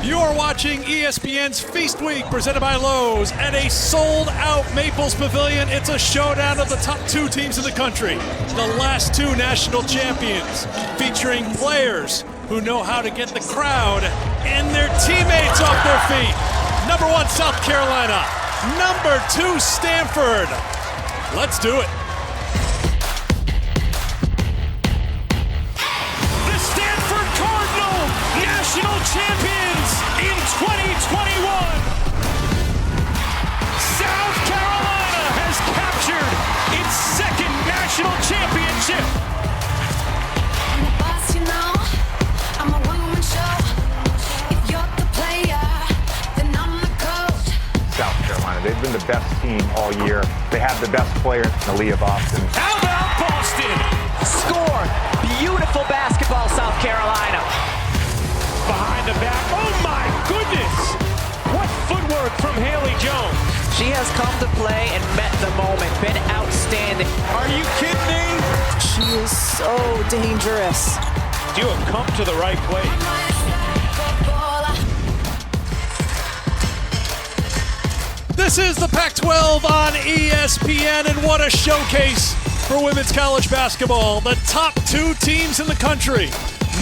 You are watching ESPN's Feast Week presented by Lowe's at a sold-out Maples Pavilion. It's a showdown of the top two teams in the country, the last two national champions, featuring players who know how to get the crowd and their teammates off their feet. Number 1, South Carolina. Number 2, Stanford. Let's do it. The Stanford Cardinal, national champions in 2021. South Carolina has captured its second national championship. I'm the boss, you know. I'm a one-woman show. If you're the player, then I'm the coach. South Carolina, they've been the best team all year. They have the best player, Aaliyah Boston. How about Boston? Score! Beautiful basketball, South Carolina. Behind the back. Oh my goodness! What footwork from Haley Jones. She has come to play and met the moment. Been outstanding. Are you kidding me? She is so dangerous. You have come to the right place. This is the Pac-12 on ESPN, and what a showcase for women's college basketball. The top two teams in the country.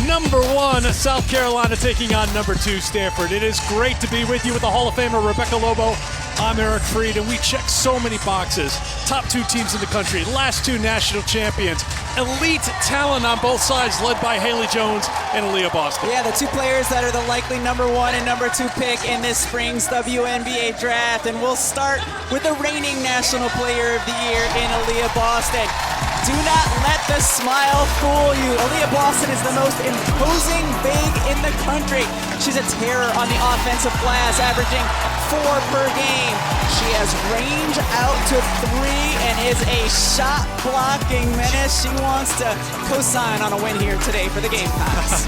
Number 1, South Carolina taking on number 2, Stanford. It is great to be with you with the Hall of Famer Rebecca Lobo. I'm Eric Freed, and we check so many boxes. Top two teams in the country, last two national champions, elite talent on both sides, led by Haley Jones and Aaliyah Boston. Yeah, the two players that are the likely number 1 and number 2 pick in this spring's WNBA draft. And we'll start with the reigning National Player of the Year in Aaliyah Boston. Do not let the smile fool you. Aaliyah Boston is the most imposing big in the country. She's a terror on the offensive glass, averaging 4 per game. She has range out to 3 and is a shot blocking menace. She wants to co-sign on a win here today for the Gamecocks.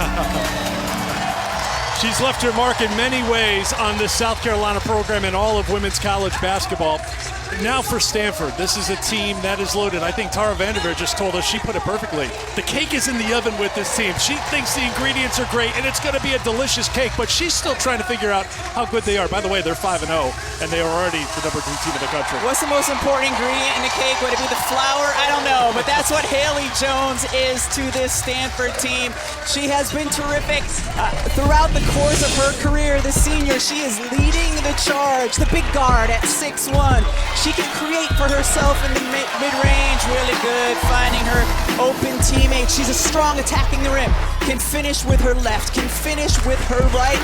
She's left her mark in many ways on this South Carolina program and all of women's college basketball. Now for Stanford, this is a team that is loaded. I think Tara Vanderveer just told us, she put it perfectly. The cake is in the oven with this team. She thinks the ingredients are great, and it's going to be a delicious cake, but she's still trying to figure out how good they are. By the way, they're 5-0, and they are already the number 2 team in the country. What's the most important ingredient in the cake? Would it be the flour? I don't know, but that's what Haley Jones is to this Stanford team. She has been terrific throughout the course of her career. The senior, she is leading the charge. The big guard at 6'1". She can create for herself in the mid-range, really good, finding her open teammates. She's a strong attacking the rim, can finish with her left, can finish with her right,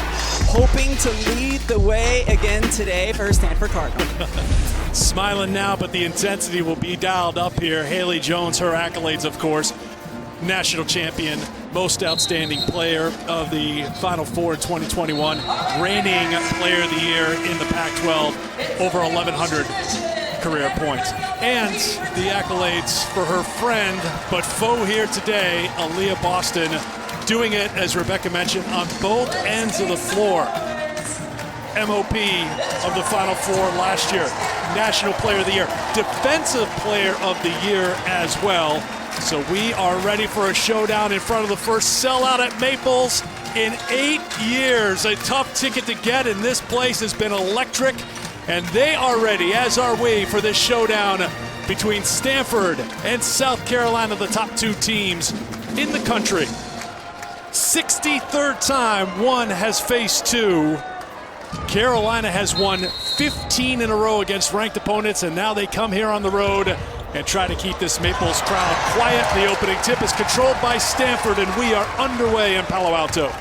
hoping to lead the way again today for her Stanford Cardinal. Smiling now, but the intensity will be dialed up here. Haley Jones, her accolades, of course. National champion, most outstanding player of the Final Four in 2021, reigning player of the year in the Pac-12, over 1,100 career points. And the accolades for her friend, but foe here today, Aaliyah Boston, doing it, as Rebecca mentioned, on both ends of the floor. MOP of the Final Four last year, National Player of the Year, Defensive Player of the Year as well. So we are ready for a showdown in front of the first sellout at Maples in 8 years. A tough ticket to get, and this place has been electric. And they are ready, as are we, for this showdown between Stanford and South Carolina, the top two teams in the country. 63rd time one has faced two. Carolina has won 15 in a row against ranked opponents, and now they come here on the road and try to keep this Maples crowd quiet. The opening tip is controlled by Stanford, and we are underway in Palo Alto.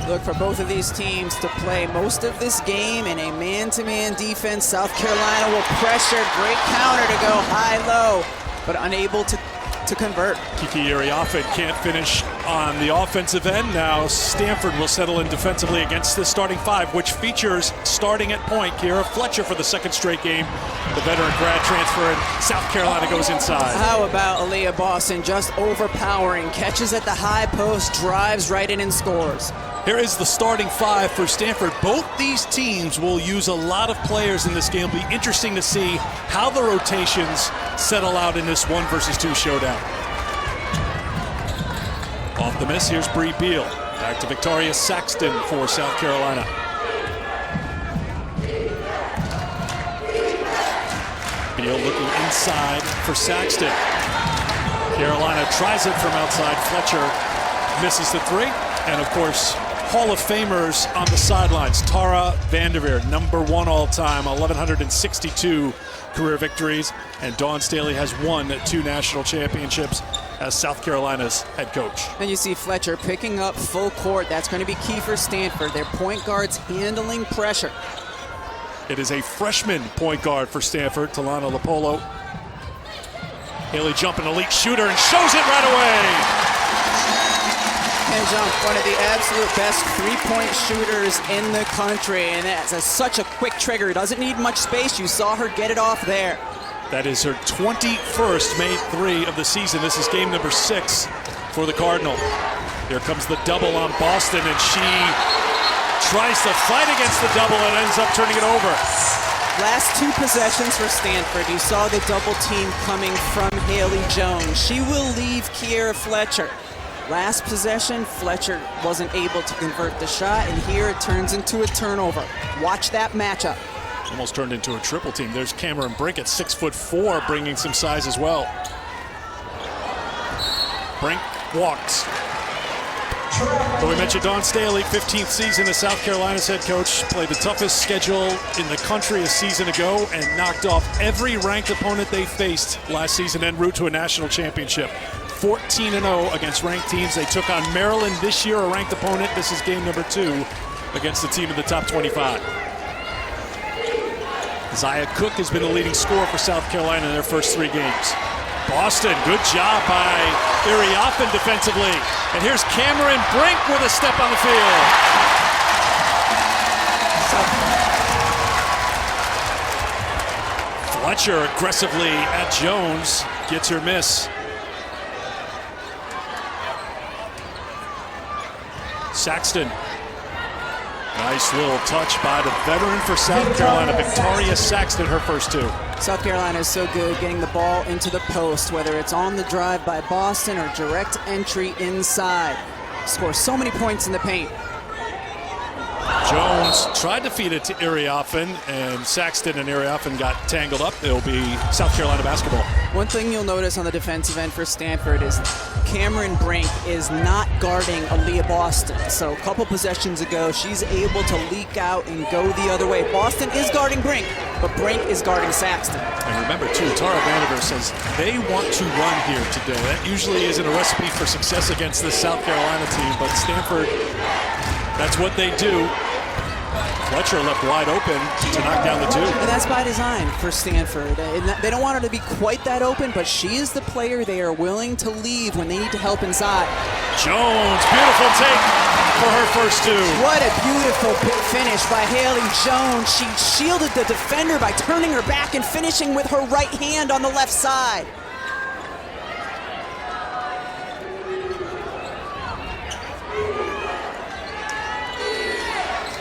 Look for both of these teams to play most of this game in a man-to-man defense. South Carolina will pressure, great counter to go high-low, but unable to convert. Kiki Iriafen can't finish on the offensive end. Now Stanford will settle in defensively against the starting 5, which features starting at point Kira Fletcher for the second straight game. The veteran grad transfer, and South Carolina goes inside. How about Aaliyah Boston just overpowering, catches at the high post, drives right in and scores. Here is the starting 5 for Stanford. Both these teams will use a lot of players in this game. It'll be interesting to see how the rotations settle out in this 1 versus 2 showdown. Off the miss, here's Bree Beal. Back to Victoria Saxton for South Carolina. Beal looking inside for Saxton. Carolina tries it from outside. Fletcher misses the three. And of course, Hall of Famers on the sidelines. Tara Vanderveer, #1 all-time, 1,162 career victories. And Dawn Staley has won 2 national championships as South Carolina's head coach. And you see Fletcher picking up full court. That's going to be key for Stanford. Their point guards handling pressure. It is a freshman point guard for Stanford, Talana Lopolo. Haley Jump, an elite shooter, and shows it right away. And Jump, one of the absolute best three-point shooters in the country, and that's such a quick trigger. Doesn't need much space. You saw her get it off there. That is her 21st made three of the season. This is game number 6 for the Cardinal. Here comes the double on Boston, and she tries to fight against the double and ends up turning it over. Last 2 possessions for Stanford. You saw the double team coming from Haley Jones. She will leave Kiera Fletcher. Last possession, Fletcher wasn't able to convert the shot, and here it turns into a turnover. Watch that matchup. Almost turned into a triple team. There's Cameron Brink at 6'4", bringing some size as well. Brink walks. But we mentioned Dawn Staley, 15th season as South Carolina's head coach, played the toughest schedule in the country a season ago and knocked off every ranked opponent they faced last season en route to a national championship. 14-0 against ranked teams. They took on Maryland this year, a ranked opponent. This is game number 2 against the team in the top 25. Zia Cook has been the leading scorer for South Carolina in their first 3 games. Boston, good job by Iriafen defensively. And here's Cameron Brink with a step on the field. Fletcher aggressively at Jones, gets her miss. Saxton. Nice little touch by the veteran for South Carolina, Victoria Saxton, her first 2. South Carolina is so good getting the ball into the post, whether it's on the drive by Boston or direct entry inside. Scores so many points in the paint. Jones tried to feed it to Iriafen, and Saxton and Iriafen got tangled up. It'll be South Carolina basketball. One thing you'll notice on the defensive end for Stanford is Cameron Brink is not guarding Aaliyah Boston. So a couple possessions ago, she's able to leak out and go the other way. Boston is guarding Brink, but Brink is guarding Saxton. And remember, too, Tara Vanderveer says they want to run here today. That usually isn't a recipe for success against this South Carolina team, but Stanford, that's what they do. Fletcher left wide open to knock down the 2. And that's by design for Stanford. They don't want her to be quite that open, but she is the player they are willing to leave when they need to help inside. Jones, beautiful take for her first 2. What a beautiful finish by Haley Jones. She shielded the defender by turning her back and finishing with her right hand on the left side.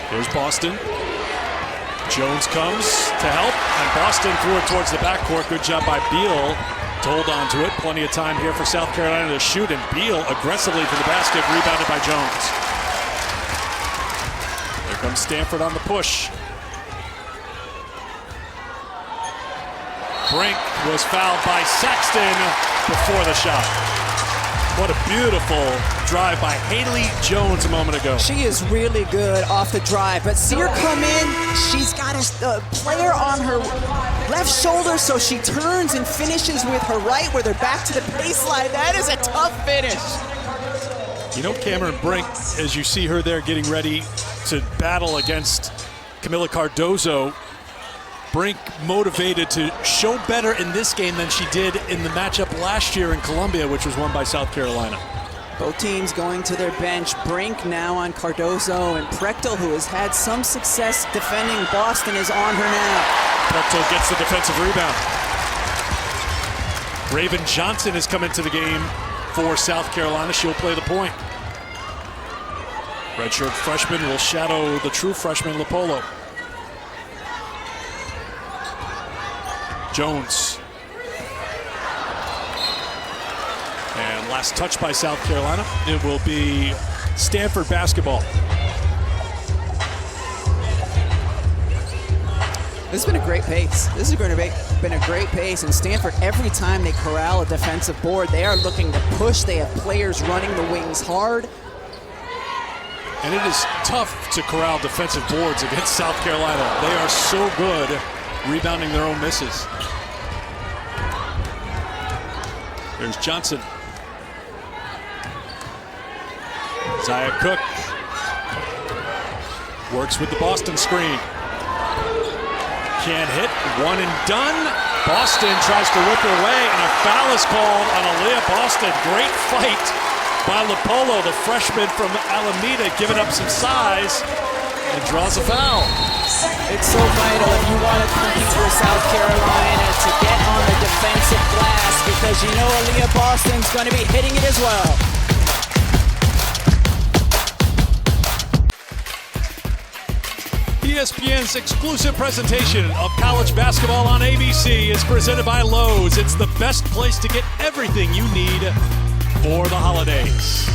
Here's Boston. Jones comes to help, and Boston threw it towards the backcourt. Good job by Beal to hold on to it. Plenty of time here for South Carolina to shoot, and Beal aggressively to the basket, rebounded by Jones. There comes Stanford on the push. Brink was fouled by Saxton before the shot. What a beautiful drive by Haley Jones a moment ago. She is really good off the drive, but see her come in. She's got a player on her left shoulder, so she turns and finishes with her right with her back to the baseline. That is a tough finish. You know, Cameron Brink, as you see her there getting ready to battle against Camila Cardozo, Brink motivated to show better in this game than she did in the matchup last year in Columbia, which was won by South Carolina. Both teams going to their bench. Brink now on Cardozo, and Prechtel, who has had some success defending Boston, is on her now. Prechtel gets the defensive rebound. Raven Johnson has come into the game for South Carolina. She'll play the point. Redshirt freshman will shadow the true freshman, Lopolo. Jones. And last touch by South Carolina. It will be Stanford basketball. This has been a great pace. This has been a great pace. And Stanford, every time they corral a defensive board, they are looking to push. They have players running the wings hard. And it is tough to corral defensive boards against South Carolina. They are so good rebounding their own misses. There's Johnson. Zaya Cook works with the Boston screen. Can't hit, one and done. Boston tries to rip her away, and a foul is called on Aaliyah Boston. Great fight by Lopolo, the freshman from Alameda, giving up some size and draws a foul. It's so vital if you want to compete for South Carolina to get on the defensive glass, because you know Aaliyah Boston's going to be hitting it as well. ESPN's exclusive presentation of college basketball on ABC is presented by Lowe's. It's the best place to get everything you need for the holidays.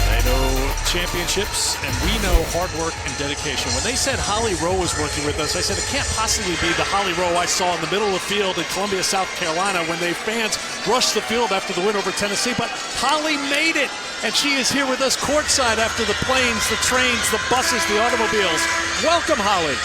They know championships, and we know hard work and dedication. When they said Holly Rowe was working with us, I said it can't possibly be the Holly Rowe I saw in the middle of the field in Columbia, South Carolina, when the fans rushed the field after the win over Tennessee. But Holly made it. And she is here with us courtside after the planes, the trains, the buses, the automobiles. Welcome, Holly.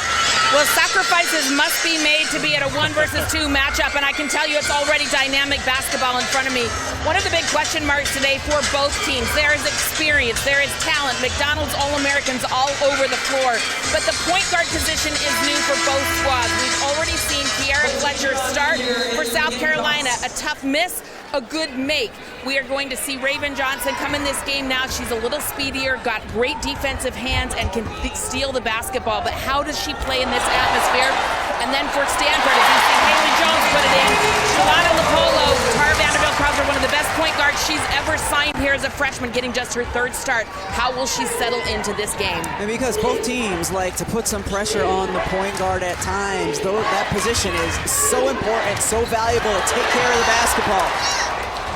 Well, sacrifices must be made to be at a 1 versus 2 matchup, and I can tell you it's already dynamic basketball in front of me. One of the big question marks today for both teams, there is experience, there is talent, McDonald's All-Americans all over the floor, but the point guard position is new for both squads. We've already seen Kiara Fletcher start for South Carolina, a tough miss, a good make. We are going to see Raven Johnson come in this game now. She's a little speedier, got great defensive hands, and can steal the basketball. But how does she play in this atmosphere? And then for Stanford, as you see Haley Jones put it in, Shalana Lopolo, Tara Vanderbilt calls her one of the best point guards she's ever signed here as a freshman, getting just her 3rd start. How will she settle into this game? And because both teams like to put some pressure on the point guard at times, though that position is so important, so valuable to take care of the basketball.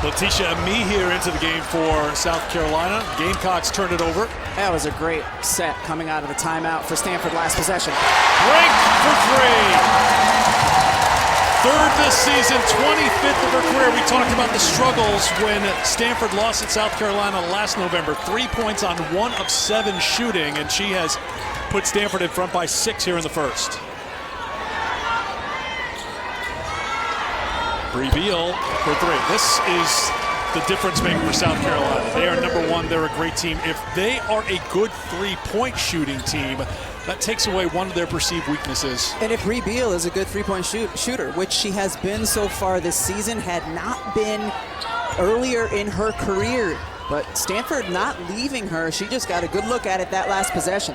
Letitia Amie here into the game for South Carolina. Gamecocks turned it over. That was a great set coming out of the timeout for Stanford last possession. Brink for 3. 3rd this season, 25th of her career. We talked about the struggles when Stanford lost at South Carolina last November. 3 points on 1 of 7 shooting, and she has put Stanford in front by 6 here in the first. Bree Beal for 3. This is the difference maker for South Carolina. They are #1. They're a great team. If they are a good 3-point shooting team, that takes away one of their perceived weaknesses. And if Bree Beal is a good 3-point shooter, which she has been so far this season, had not been earlier in her career. But Stanford not leaving her. She just got a good look at it that last possession.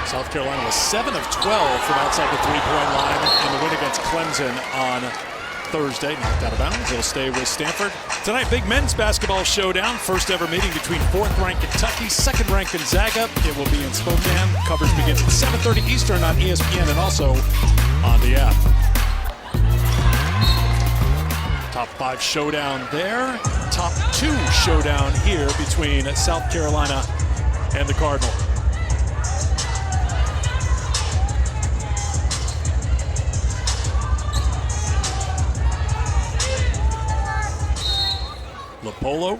South Carolina was 7 of 12 from outside the 3-point line in the win against Clemson on Thursday. Knocked out of bounds. They'll stay with Stanford. Tonight, big men's basketball showdown. First ever meeting between 4th-ranked Kentucky, 2nd-ranked Gonzaga. It will be in Spokane. Coverage begins at 7:30 Eastern on ESPN and also on the app. Top 5 showdown there. Top 2 showdown here between South Carolina and the Cardinal. Lopolo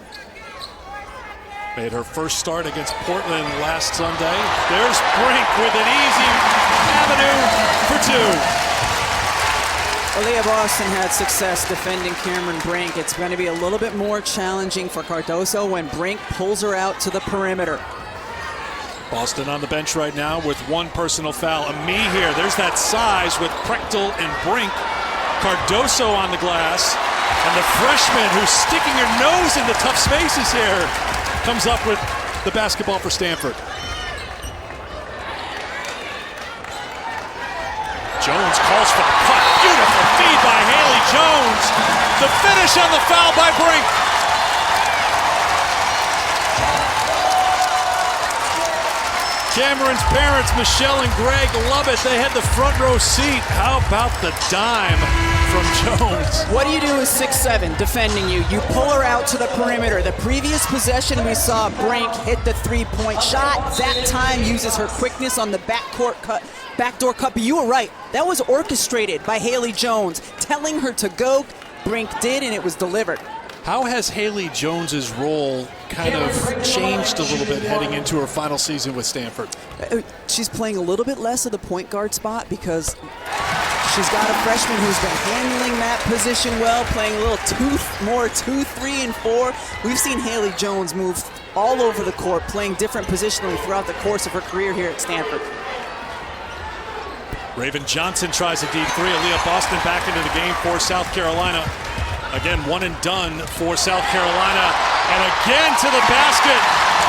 made her first start against Portland last Sunday. There's Brink with an easy avenue for 2. Aaliyah Boston had success defending Cameron Brink. It's going to be a little bit more challenging for Cardoso when Brink pulls her out to the perimeter. Boston on the bench right now with 1 personal foul. Amie here. There's that size with Prechtel and Brink. Cardoso on the glass. And the freshman who's sticking her nose into tough spaces here comes up with the basketball for Stanford. Jones calls for the cut. Beautiful feed by Haley Jones. The finish on the foul by Brink. Cameron's parents, Michelle and Greg, love it. They had the front row seat. How about the dime from Jones. What do you do with 6'7", defending you? You pull her out to the perimeter. The previous possession we saw Brink hit the three-point shot. That time uses her quickness on the backdoor cut. But you were right. That was orchestrated by Haley Jones, telling her to go. Brink did, and it was delivered. How has Haley Jones's role kind of changed a little bit heading into her final season with Stanford? She's playing a little bit less of the point guard spot because she's got a freshman who's been handling that position well, playing a little 2, 3, and 4. We've seen Haley Jones move all over the court, playing different positionally throughout the course of her career here at Stanford. Raven Johnson tries a deep three. Aaliyah Boston back into the game for South Carolina. Again, one and done for South Carolina. And again to the basket.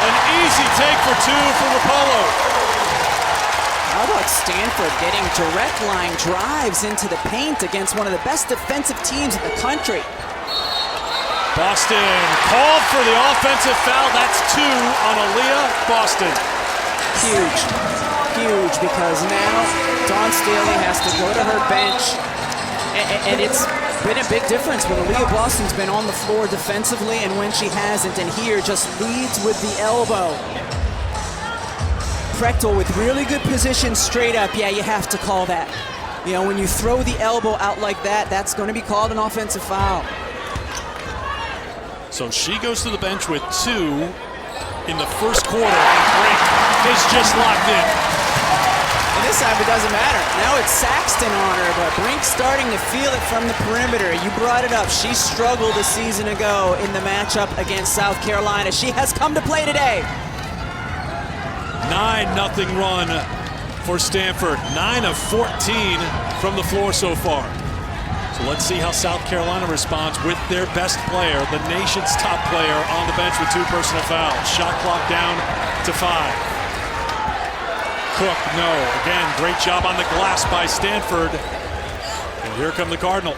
An easy take for two for Rapallo. How about Stanford getting direct line drives into the paint against one of the best defensive teams in the country? Boston called for the offensive foul. That's 2 on Aaliyah Boston. Huge, because now Dawn Staley has to go to her bench, and it's been a big difference when Aaliyah Boston's been on the floor defensively and when she hasn't, and here just leads with the elbow. Prechtel with really good position straight up. Yeah, you have to call that. You know, when you throw the elbow out like that, that's going to be called an offensive foul. So she goes to the bench with 2 in the first quarter, and Brink is just locked in. And this time it doesn't matter. Now it's Saxton on her, but Brink's starting to feel it from the perimeter. You brought it up. She struggled a season ago in the matchup against South Carolina. She has come to play today. 9-0 run for Stanford. 9 of 14 from the floor so far. So let's see how South Carolina responds with their best player, the nation's top player, on the bench with 2 personal fouls. Shot clock down to 5. Cook, no. Again, great job on the glass by Stanford. And here come the Cardinal.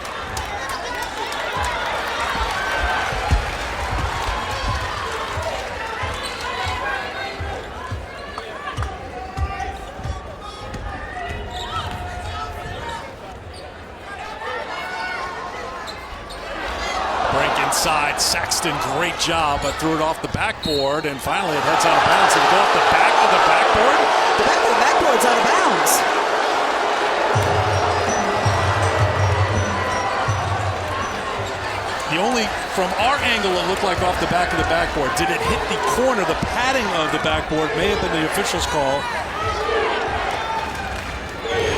Brink inside. Saxton, great job, but threw it off the backboard, and finally it heads out of bounds. Did it go off the back of the backboard? The back of the backboard's out of bounds. From our angle, it looked like off the back of the backboard. Did it hit the corner? The padding of the backboard may have been the official's call.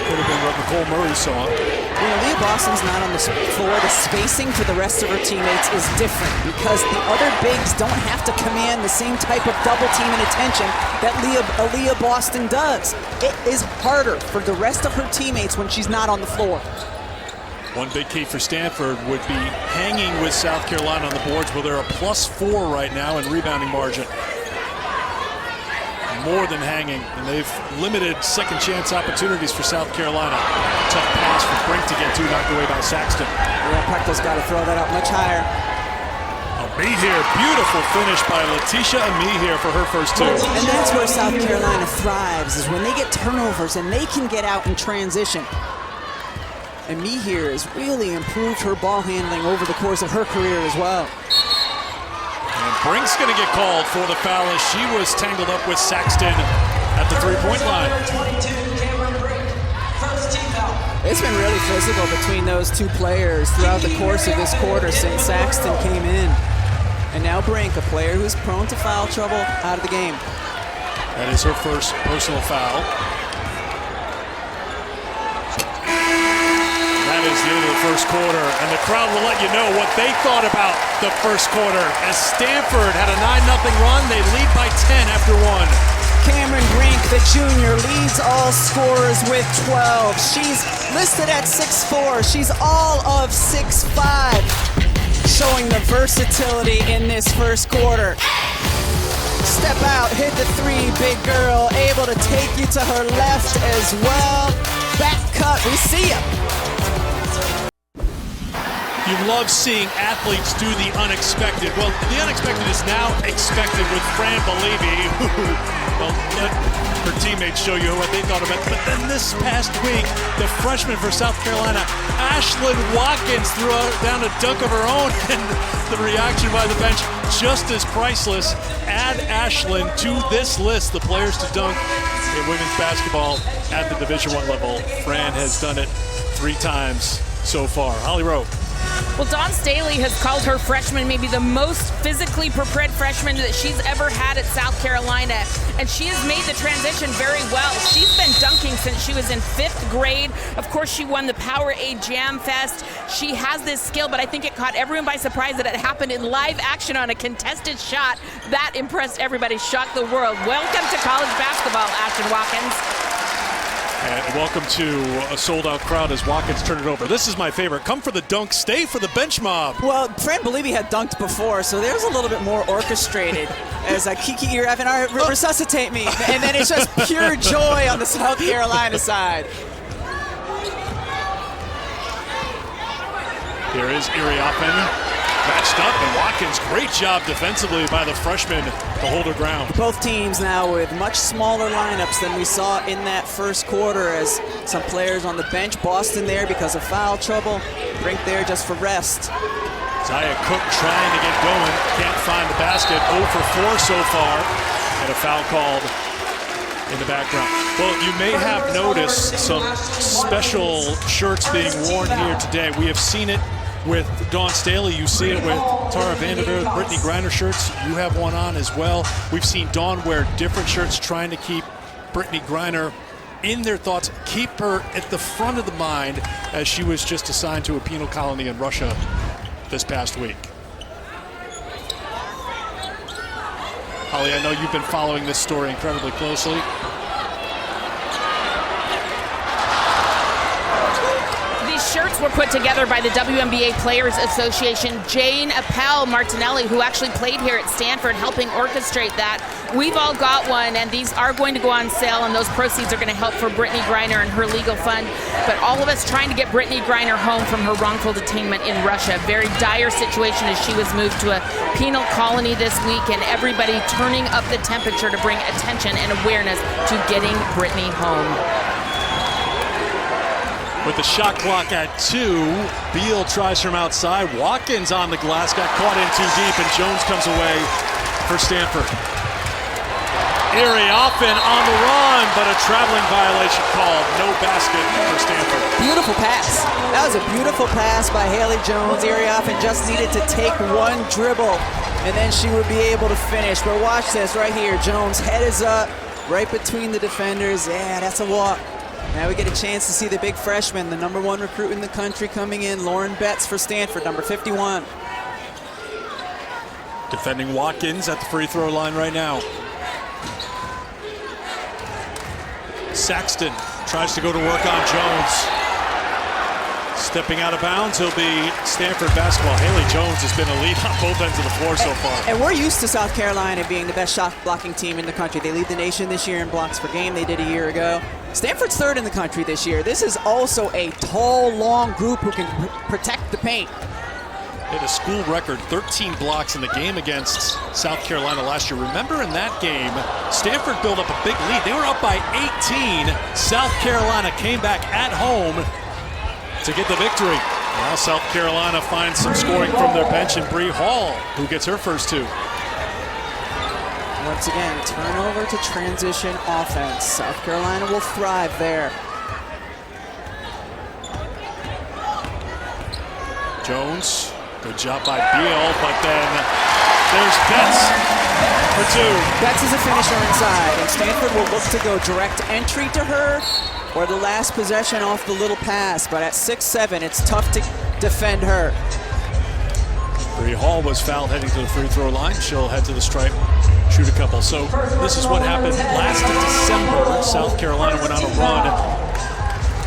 Could have been what Nicole Murray saw. When Aaliyah Boston's not on the floor, the spacing for the rest of her teammates is different because the other bigs don't have to command the same type of double team and attention that Aaliyah Boston does. It is harder for the rest of her teammates when she's not on the floor. One big key for Stanford would be hanging with South Carolina on the boards, where they're a +4 right now in rebounding margin. More than hanging, and they've limited second chance opportunities for South Carolina. Tough pass for Brink to get to, knocked away by Saxton. Yeah, Prechtel's got to throw that up much higher. Amihir, beautiful finish by Letitia Amihir for her first 2. And that's where South Carolina thrives, is when they get turnovers and they can get out in transition. And Amihir has really improved her ball handling over the course of her career as well. And Brink's going to get called for the foul as she was tangled up with Saxton at the 3-point line. It's been really physical between those 2 players throughout the course of this quarter since Saxton came in. And now Brink, a player who's prone to foul trouble, out of the game. That is her first personal foul. That is the end of the first quarter, and the crowd will let you know what they thought about the first quarter. As Stanford had a 9-0 run, they lead by 10 after 1. Cameron Brink, the junior, leads all scorers with 12. She's listed at 6'4". She's all of 6'5", showing the versatility in this first quarter. Step out, hit the 3, big girl, able to take you to her left as well. Back cut, we see it. You love seeing athletes do the unexpected. Well, the unexpected is now expected with Fran Believe, who, well, let her teammates show you what they thought of it. But then this past week, the freshman for South Carolina, Ashlyn Watkins, threw down a dunk of her own, and the reaction by the bench just as priceless. Add Ashlyn to this list, the players to dunk in women's basketball at the Division I level. Fran has done it 3 times so far. Holly Rowe. Well, Dawn Staley has called her freshman maybe the most physically prepared freshman that she's ever had at South Carolina, and she has made the transition very well. She's been dunking since she was in 5th grade. Of course, she won the Powerade Jam Fest. She has this skill, but I think it caught everyone by surprise that it happened in live action on a contested shot. That impressed everybody, shocked the world. Welcome to college basketball, Ashlyn Watkins. And welcome to a sold-out crowd as Watkins turn it over. This is my favorite. Come for the dunk, stay for the bench mob. Well, Fran Believe had dunked before, so there's a little bit more orchestrated. As Kiki, you're having resuscitate me. And then it's just pure joy on the South Carolina side. Here is Iriafen. Matched up, and Watkins, great job defensively by the freshman to hold her ground. Both teams now with much smaller lineups than we saw in that first quarter, as some players on the bench. Boston there because of foul trouble. Brink there just for rest. Zaya Cook trying to get going, can't find the basket. 0 for 4 so far, and a foul called in the background. Well, you may have noticed some special shirts being worn here today. We have seen it with Dawn Staley. You see it with Tara Vanderveer, with Brittany Griner shirts. You have one on as well. We've seen Dawn wear different shirts, trying to keep Brittany Griner in their thoughts, keep her at the front of the mind, as she was just assigned to a penal colony in Russia this past week. Holly, I know you've been following this story incredibly closely. Shirts were put together by the WNBA Players Association. Jane Appel Martinelli, who actually played here at Stanford, helping orchestrate that. We've all got one, and these are going to go on sale, and those proceeds are going to help for Brittany Griner and her legal fund. But all of us trying to get Brittany Griner home from her wrongful detainment in Russia. Very dire situation as she was moved to a penal colony this week, and everybody turning up the temperature to bring attention and awareness to getting Brittany home. With the shot clock at 2, Beal tries from outside. Watkins on the glass, got caught in too deep, and Jones comes away for Stanford. Iriafen on the run, but a traveling violation called. No basket for Stanford. Beautiful pass. That was a beautiful pass by Haley Jones. Iriafen just needed to take one dribble, and then she would be able to finish. But watch this right here. Jones' head is up, right between the defenders. Yeah, that's a walk. Now we get a chance to see the big freshman, the #1 recruit in the country coming in, Lauren Betts for Stanford, number 51. Defending Watkins at the free throw line right now. Saxton tries to go to work on Jones. Stepping out of bounds, he'll be Stanford basketball. Haley Jones has been elite on both ends of the floor so far. And we're used to South Carolina being the best shot blocking team in the country. They lead the nation this year in blocks per game. They did a year ago. Stanford's 3rd in the country this year. This is also a tall, long group who can protect the paint. Hit a school record 13 blocks in the game against South Carolina last year. Remember in that game, Stanford built up a big lead. They were up by 18. South Carolina came back at home to get the victory. Now South Carolina finds some scoring from their bench, and Bree Hall, who gets her first 2. Once again, turnover to transition offense. South Carolina will thrive there. Jones, good job by Beal, but then there's Betts for 2. Betts is a finisher inside, and Stanford will look to go direct entry to her or the last possession off the little pass. But at 6'7", it's tough to defend her. Bree Hall was fouled heading to the free throw line. She'll head to the stripe, shoot a couple. So this is what happened last December. South Carolina went on a run,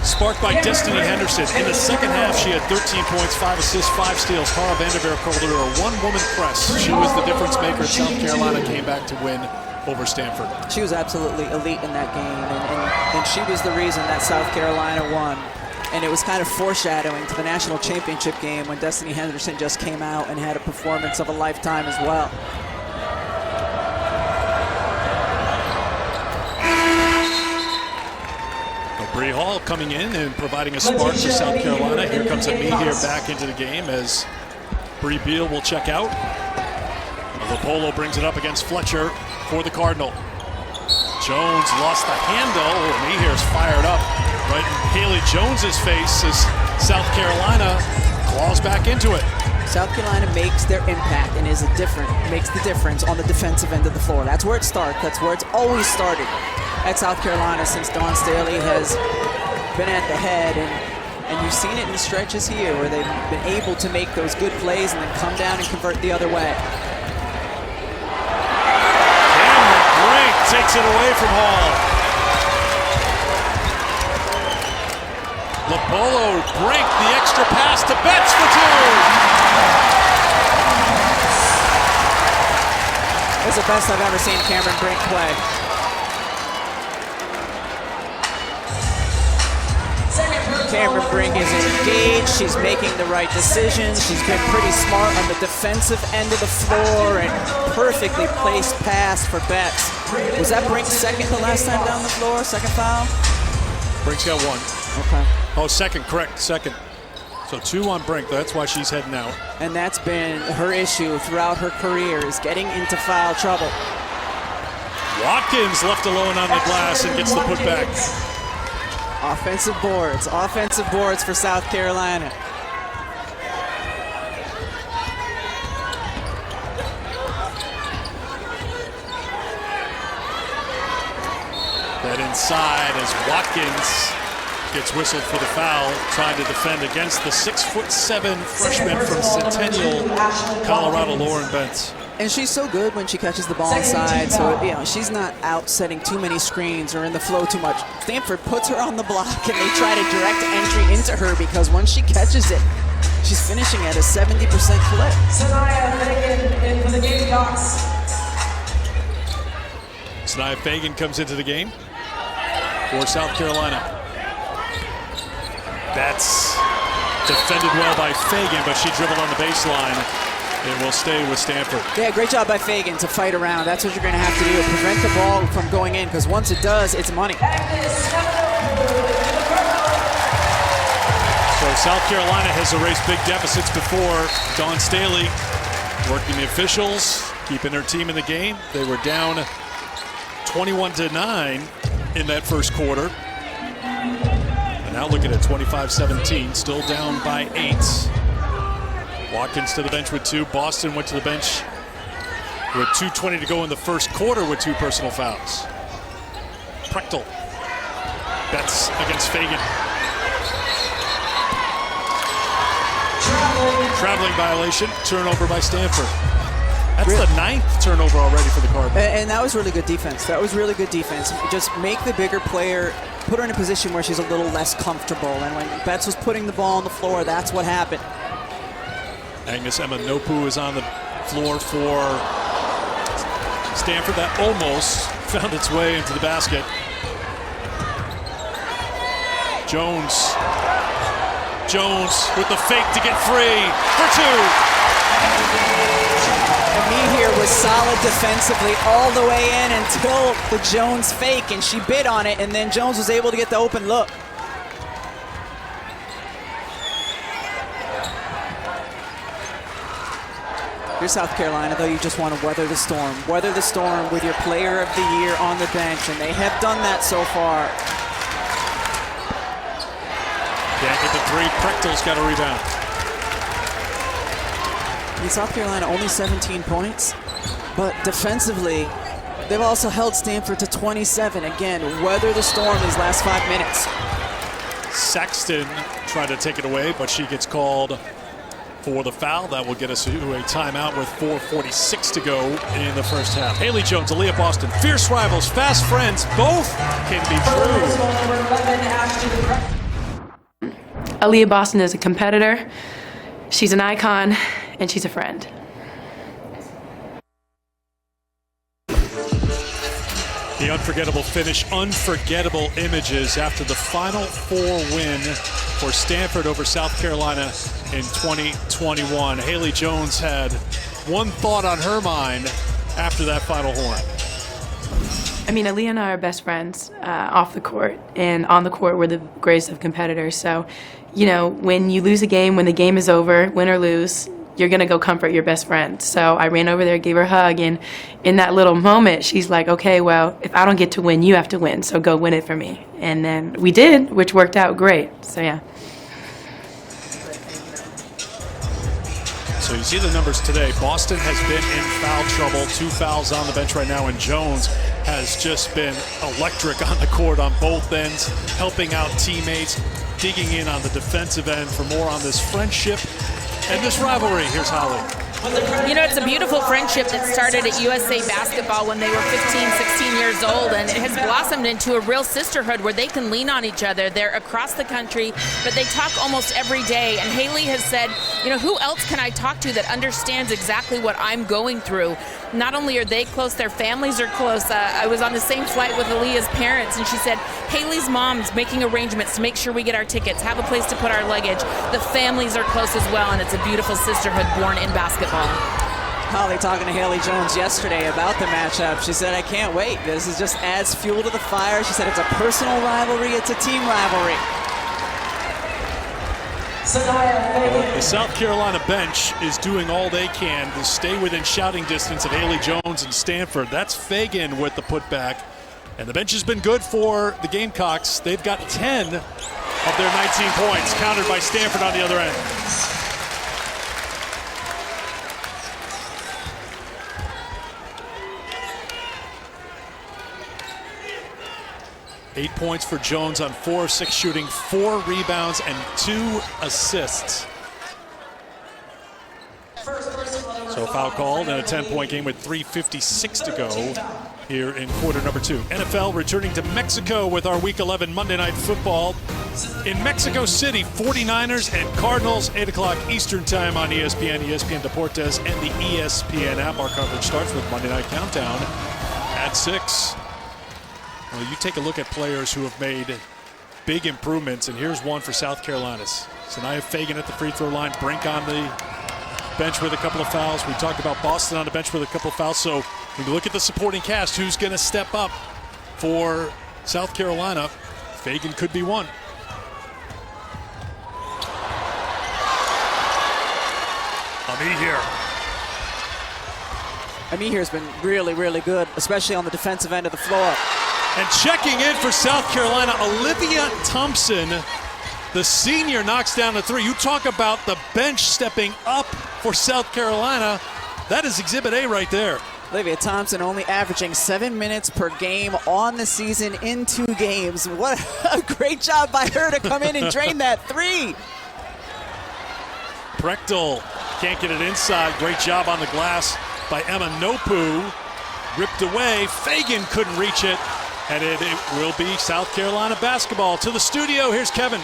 sparked by Destiny Henderson. In the second half, she had 13 points, 5 assists, 5 steals. Tara Vanderveer called her a one-woman press. She was the difference maker. South Carolina came back to win over Stanford. She was absolutely elite in that game, and she was the reason that South Carolina won. And it was kind of foreshadowing to the national championship game when Destiny Henderson just came out and had a performance of a lifetime as well. Bree Hall coming in and providing a spark for South Carolina. Here comes Amir back into the game as Bree Beal will check out. Lopolo brings it up against Fletcher for the Cardinal. Jones lost the handle. Amir's fired up right in Haley Jones's face as South Carolina claws back into it. South Carolina makes their impact and makes the difference on the defensive end of the floor. That's where it starts. That's where it's always started at South Carolina since Dawn Staley has been at the head. And you've seen it in the stretches here where they've been able to make those good plays and then come down and convert the other way. Brink takes it away from Hall. Lopolo, Brink, the extra pass to Betts for two. It's the best I've ever seen Cameron Brink play. Cameron Brink is engaged. She's making the right decisions. She's been pretty smart on the defensive end of the floor and perfectly placed pass for Betts. Was that Brink's second the last time down the floor? Second foul? Brink's got one. Okay. Oh, second, correct, second. So two on Brink, that's why she's heading out. And that's been her issue throughout her career, is getting into foul trouble. Watkins left alone on the glass and gets the putback. Offensive boards for South Carolina. That inside as Watkins gets whistled for the foul, trying to defend against the 6'7" freshman from Centennial, Colorado, Lauren Bentz. And she's so good when she catches the ball inside, so she's not out setting too many screens or in the flow too much. Stanford puts her on the block and they try to direct entry into her because once she catches it, she's finishing at a 70% clip. Sanaya Fagan in for the Gamecocks. Sanaya Fagan comes into the game for South Carolina. That's defended well by Fagan, but she dribbled on the baseline. It will stay with Stanford. Yeah, great job by Fagan to fight around. That's what you're going to have to do, prevent the ball from going in, because once it does, it's money. So South Carolina has erased big deficits before. Dawn Staley working the officials, keeping her team in the game. They were down 21-9 in that first quarter. And now look at it, 25-17, still down by 8. Watkins to the bench with 2. Boston went to the bench with 2:20 to go in the first quarter with 2 personal fouls. Prechtel. Betts against Fagan. Traveling violation. Turnover by Stanford. That's the 9th turnover already for the Cardinals. And that was really good defense. Just make the bigger player, put her in a position where she's a little less comfortable. And when Betts was putting the ball on the floor, that's what happened. Agnes Emma Nopu is on the floor for Stanford. That almost found its way into the basket. Jones with the fake to get free for 2. Amir here was solid defensively all the way in until the Jones fake, and she bid on it, and then Jones was able to get the open look. You're South Carolina, though, you just want to weather the storm. Weather the storm with your player of the year on the bench, and they have done that so far. Can't get the 3. Prechtel's got a rebound. In South Carolina, only 17 points, but defensively, they've also held Stanford to 27. Again, weather the storm these last 5 minutes. Saxton tried to take it away, but she gets called for the foul. That will get us to a timeout with 4:46 to go in the first half. Haley Jones, Aaliyah Boston, fierce rivals, fast friends, both can be true. Aaliyah Boston is a competitor, she's an icon, and she's a friend. The unforgettable finish, unforgettable images after the Final Four win for Stanford over South Carolina in 2021. Haley Jones had one thought on her mind after that Final horn. I mean, Aaliyah and I are best friends off the court, and on the court we're the greatest of competitors. So, you know, when you lose a game, when the game is over, win or lose, you're going to go comfort your best friend. So I ran over there, gave her a hug, and in that little moment, she's like, okay, well, if I don't get to win, you have to win, so go win it for me. And then we did, which worked out great. So, yeah. So you see the numbers today. Boston has been in foul trouble. 2 fouls on the bench right now, and Jones has just been electric on the court on both ends, helping out teammates, digging in on the defensive end for more on this friendship and this rivalry. Here's Holly. You know, it's a beautiful friendship that started at USA Basketball when they were 15, 16 years old, and it has blossomed into a real sisterhood where they can lean on each other. They're across the country, but they talk almost every day. And Haley has said, you know, who else can I talk to that understands exactly what I'm going through? Not only are they close, their families are close. I was on the same flight with Aaliyah's parents, and she said, Haley's mom's making arrangements to make sure we get our tickets, have a place to put our luggage. The families are close as well, and it's a beautiful sisterhood born in basketball. Holly talking to Haley Jones yesterday about the matchup. She said, I can't wait. This is just adds fuel to the fire. She said it's a personal rivalry, it's a team rivalry. The South Carolina bench is doing all they can to stay within shouting distance of Haley Jones and Stanford. That's Fagan with the putback. And the bench has been good for the Gamecocks. They've got 10 of their 19 points, countered by Stanford on the other end. Eight points for Jones on 4 of 6 shooting, 4 rebounds, and 2 assists. So foul called and a 10-point game with 3:56 to go here in quarter number 2. NFL returning to Mexico with our Week 11 Monday Night Football. In Mexico City, 49ers and Cardinals, 8 o'clock Eastern Time on ESPN, ESPN Deportes, and the ESPN app. Our coverage starts with Monday Night Countdown at 6. Well, you take a look at players who have made big improvements, and here's one for South Carolina's. Sanaya Fagan at the free throw line, Brink on the bench with a couple of fouls. We talked about Boston on the bench with a couple of fouls. So when you look at the supporting cast, who's going to step up for South Carolina? Fagan could be one. Amir has been really, really good, especially on the defensive end of the floor. And checking in for South Carolina, Olivia Thompson, the senior, knocks down the 3. You talk about the bench stepping up for South Carolina. That is Exhibit A right there. Olivia Thompson only averaging 7 minutes per game on the season in 2 games. What a great job by her to come in and drain that 3. Prechtel can't get it inside. Great job on the glass by Emma Nopu. Ripped away. Fagan couldn't reach it. And it will be South Carolina basketball. To the studio, here's Kevin.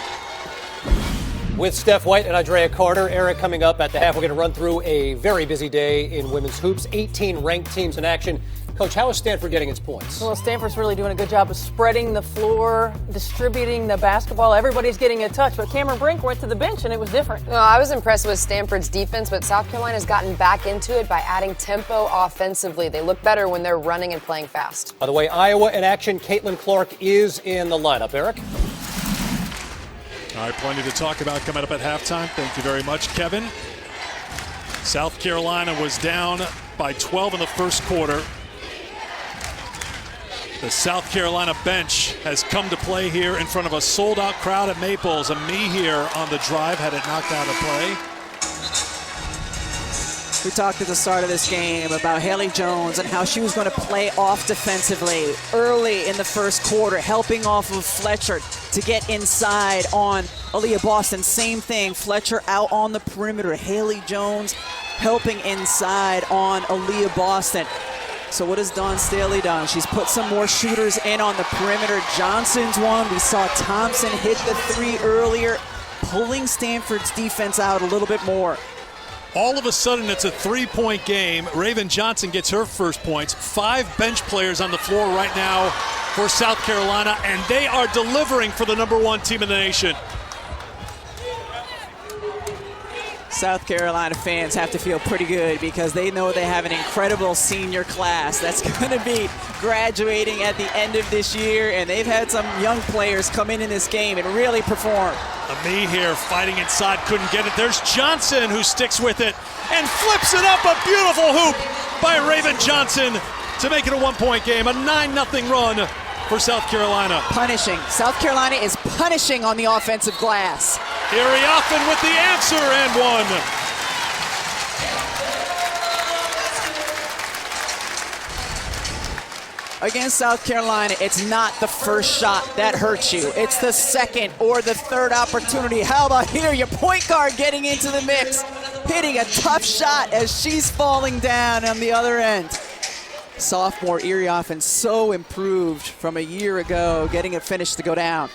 With Steph White and Andrea Carter, Eric, coming up at the half, we're going to run through a very busy day in women's hoops. 18 ranked teams in action. Coach, how is Stanford getting its points? Well, Stanford's really doing a good job of spreading the floor, distributing the basketball. Everybody's getting a touch, but Cameron Brink went to the bench, and it was different. Well, I was impressed with Stanford's defense, but South Carolina's gotten back into it by adding tempo offensively. They look better when they're running and playing fast. By the way, Iowa in action. Caitlin Clark is in the lineup. Eric? All right, plenty to talk about coming up at halftime. Thank you very much, Kevin. South Carolina was down by 12 in the first quarter. The South Carolina bench has come to play here in front of a sold-out crowd at Maples. Amir here on the drive had it knocked out of play. We talked at the start of this game about Haley Jones and how she was going to play off defensively early in the first quarter, helping off of Fletcher to get inside on Aaliyah Boston. Same thing, Fletcher out on the perimeter. Haley Jones helping inside on Aaliyah Boston. So what has Dawn Staley done? She's put some more shooters in on the perimeter. Johnson's one. We saw Thompson hit the 3 earlier, pulling Stanford's defense out a little bit more. All of a sudden, it's a three-point game. Raven Johnson gets her first points. 5 bench players on the floor right now for South Carolina, and they are delivering for the #1 team in the nation. South Carolina fans have to feel pretty good because they know they have an incredible senior class that's going to be graduating at the end of this year, and they've had some young players come in this game and really perform. Ami here fighting inside, couldn't get it. There's Johnson who sticks with it and flips it up. A beautiful hoop by Raven Johnson to make it a 1-point game, a 9-0 run for South Carolina. Punishing. South Carolina is punishing on the offensive glass. Iriafen with the answer and one. Against South Carolina, it's not the first shot that hurts you. It's the second or the third opportunity. How about here, your point guard getting into the mix, hitting a tough shot as she's falling down on the other end. Sophomore Iriafen so improved from a year ago, getting it finished to go down.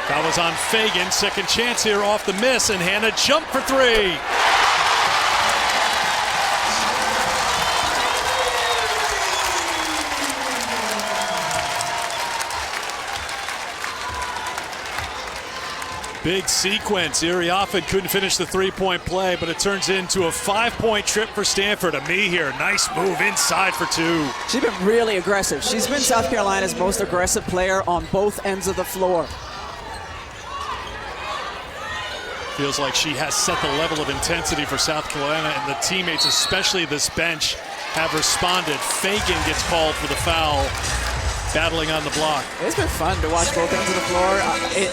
That was on Fagan. Second chance here off the miss, and Hannah jumped for 3. Big sequence. Iriafen couldn't finish the 3-point play, but it turns into a 5-point trip for Stanford. Ami here, nice move inside for 2. She's been really aggressive. She's been South Carolina's most aggressive player on both ends of the floor. Feels like she has set the level of intensity for South Carolina, and the teammates, especially this bench, have responded. Fagan gets called for the foul, battling on the block. It's been fun to watch both ends of the floor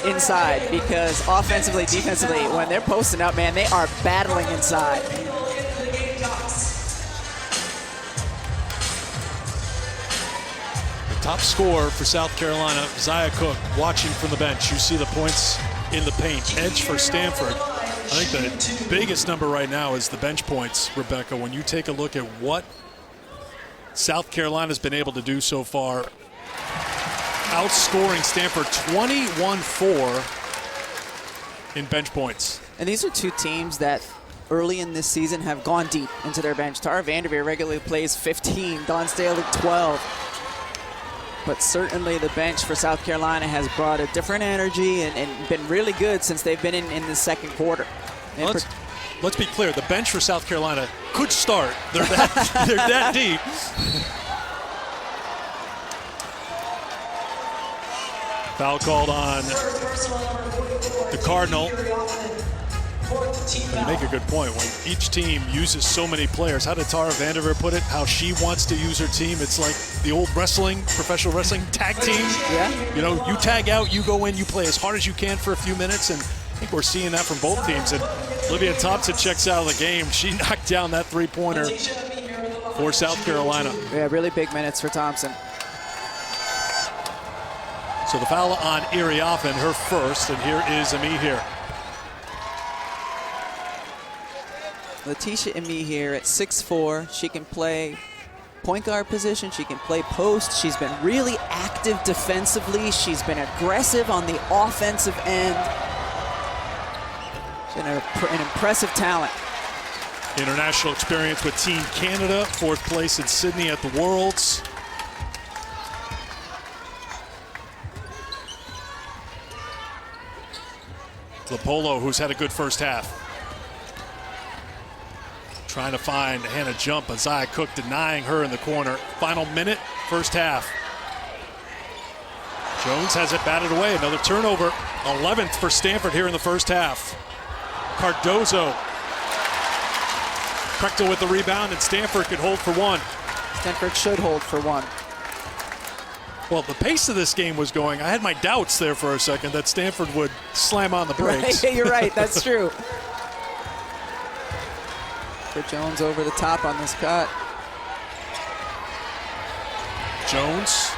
inside, because offensively, defensively, when they're posting up, man, they are battling inside. The top scorer for South Carolina, Zia Cook, watching from the bench. You see the points in the paint. Edge for Stanford. I think the biggest number right now is the bench points, Rebecca. When you take a look at what South Carolina's been able to do so far, outscoring Stanford 21-4 in bench points. And these are two teams that early in this season have gone deep into their bench. Tara Vanderveer regularly plays 15, Dawn Staley 12. But certainly the bench for South Carolina has brought a different energy and been really good since they've been in the second quarter. Let's be clear, the bench for South Carolina could start. They're that deep. Foul called on the Cardinal. You make a good point. When each team uses so many players, how did Tara Vanderveer put it? How she wants to use her team. It's like the old wrestling, professional wrestling tag team. Yeah. You know, you tag out, you go in, you play as hard as you can for a few minutes, and I think we're seeing that from both teams. And Olivia Thompson checks out of the game. She knocked down that three-pointer for South Carolina. Yeah, really big minutes for Thompson. So the foul on Iriafen, her first, and here is Ami here. Letitia Ami here at 6'4". She can play point guard position. She can play post. She's been really active defensively. She's been aggressive on the offensive end. She's an impressive talent. International experience with Team Canada, 4th place in Sydney at the Worlds. Lapolo, who's had a good first half. Trying to find Hannah jump, but Zia Cook denying her in the corner. Final minute, first half. Jones has it batted away. Another turnover. 11th for Stanford here in the first half. Cardozo. Prechtel with the rebound, and Stanford could hold for 1. Stanford should hold for 1. Well, the pace of this game was going. I had my doubts there for a second that Stanford would slam on the brakes. Right, you're right, that's true. For Jones over the top on this cut. Jones.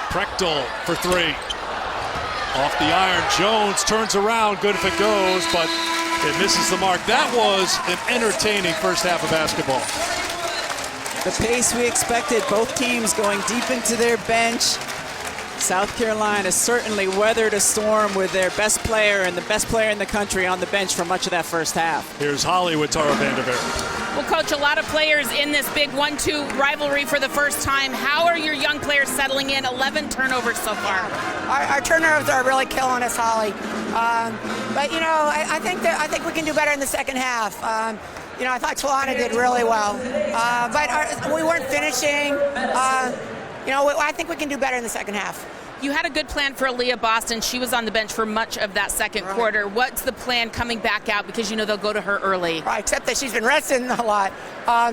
Prechtel for 3. Off the iron, Jones turns around, good if it goes, but it misses the mark. That was an entertaining first half of basketball. The pace we expected, both teams going deep into their bench. South Carolina certainly weathered a storm with their best player and the best player in the country on the bench for much of that first half. Here's Holly with Tara Vanderveer. Well, Coach, a lot of players in this big 1-2 rivalry for the first time. How are your young players settling in? 11 turnovers so far. Our turnovers are really killing us, Holly. But you know, I think we can do better in the second half. You know, I thought Tawana did really well, but we weren't finishing. You know, I think we can do better in the second half. You had a good plan for Aaliyah Boston. She was on the bench for much of that second quarter. What's the plan coming back out? Because you know they'll go to her early. Right, except that she's been resting a lot.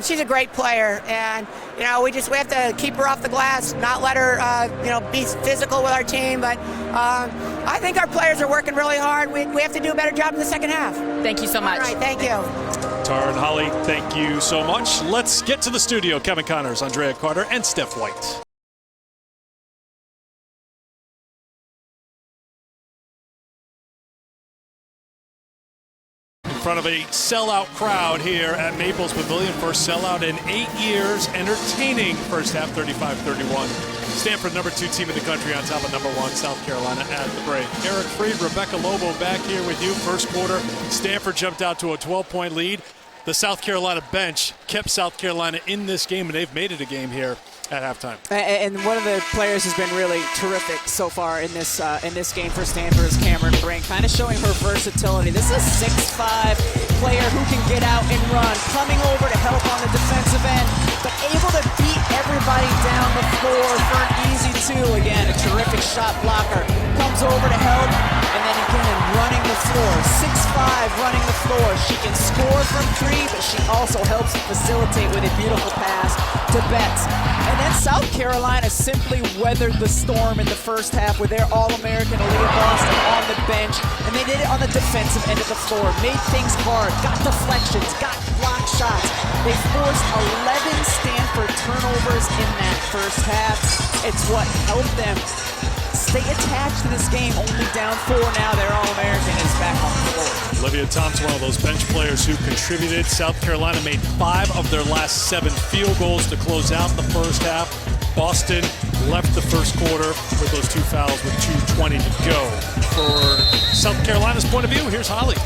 She's a great player, and you know we have to keep her off the glass, not let her you know, be physical with our team. But I think our players are working really hard. We have to do a better job in the second half. Thank you so much. All right, thank you. Tara and Holly, thank you so much. Let's get to the studio. Kevin Connors, Andrea Carter, and Steph White. In front of a sellout crowd here at Maples Pavilion. First sellout in 8 years. Entertaining first half, 35-31. Stanford, number 2 team in the country, on top of number 1, South Carolina at the break. Eric Freed, Rebecca Lobo back here with you. First quarter, Stanford jumped out to a 12-point lead. The South Carolina bench kept South Carolina in this game, and they've made it a game here at halftime. And one of the players has been really terrific so far in this game for Stanford is Cameron Brink, kind of showing her versatility. This is a 6'5" player who can get out and run, coming over to help on the defensive end, but able to beat everybody down the floor for an easy 2. Again, a terrific shot blocker. Comes over to help, and then again, running the floor. 6'5", running the floor. She can score from 3, but she also helps facilitate with a beautiful pass to Betts. And then South Carolina simply weathered the storm in the first half with their All-American Aaliyah Boston on the bench, and they did it on the defensive end of the floor. Made things hard, got deflections, got block shots. They forced 11 Stanford turnovers in that first half. It's what helped them stay attached to this game, only down 4 now. Their All-American is back on the floor. Olivia Thompson, one of those bench players who contributed. South Carolina made 5 of their last 7 field goals to close out the first half. Boston left the first quarter with those 2 fouls with 2:20 to go. For South Carolina's point of view, here's Holly.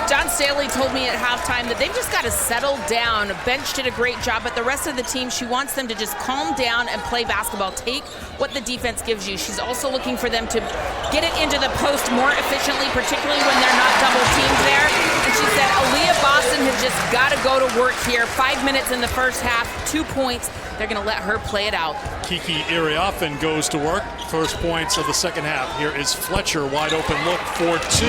John Staley told me at halftime that they've just got to settle down. Bench did a great job, but the rest of the team, she wants them to just calm down and play basketball. Take what the defense gives you. She's also looking for them to get it into the post more efficiently, particularly when they're not double teamed there. And she said Aaliyah Boston has just got to go to work here. 5 minutes in the first half, 2 points. They're going to let her play it out. Kiki Iriafen goes to work. First points of the second half. Here is Fletcher, wide open look for 2.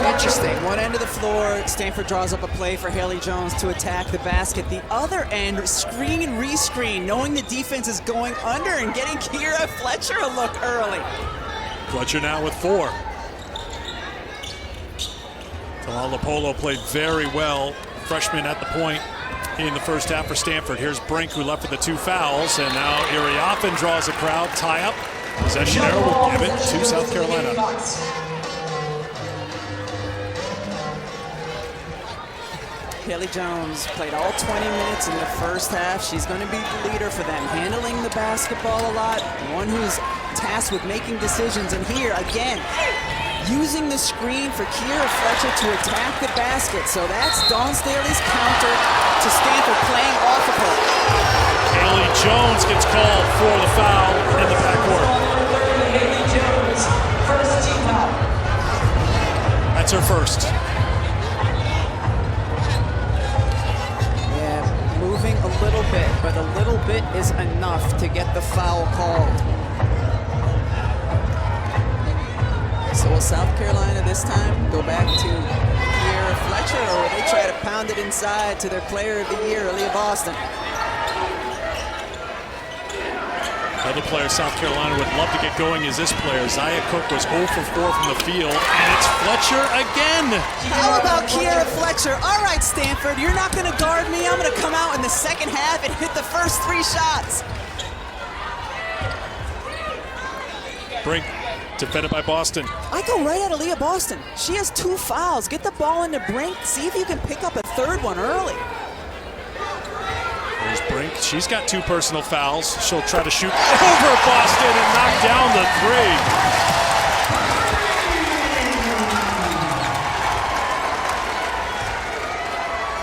Interesting. One end of the floor, Stanford draws up a play for Haley Jones to attack the basket. The other end, screen and re-screen, knowing the defense is going under and getting Kira Fletcher a look early. Fletcher now with 4. Talala Polo played very well. Freshman at the point in the first half for Stanford. Here's Brink, who left with the 2 fouls, and now Iriafen draws a crowd tie-up. Possession arrow will give it to South Carolina. Haley Jones played all 20 minutes in the first half. She's going to be the leader for them, handling the basketball a lot, one who's tasked with making decisions. And here, again, using the screen for Kira Fletcher to attack the basket. So that's Dawn Staley's counter to Stanford playing off of her. Haley Jones gets called for the foul in the backcourt. Haley Jones, first team foul. That's her first. Yeah, moving a little bit, but a little bit is enough to get the foul called. So will South Carolina this time go back to Kira Fletcher, or will they try to pound it inside to their player of the year, Aaliyah Boston? Another player South Carolina would love to get going is this player. Zaya Cook was 0 for 4 from the field, and it's Fletcher again. How about Kira Fletcher? All right, Stanford, you're not going to guard me. I'm going to come out in the second half and hit the first 3 shots. Brink defended by Boston. I go right at Aaliyah Boston. She has 2 fouls. Get the ball into Brink. See if you can pick up a 3rd one early. There's Brink. She's got 2 personal fouls. She'll try to shoot over Boston and knock down the 3.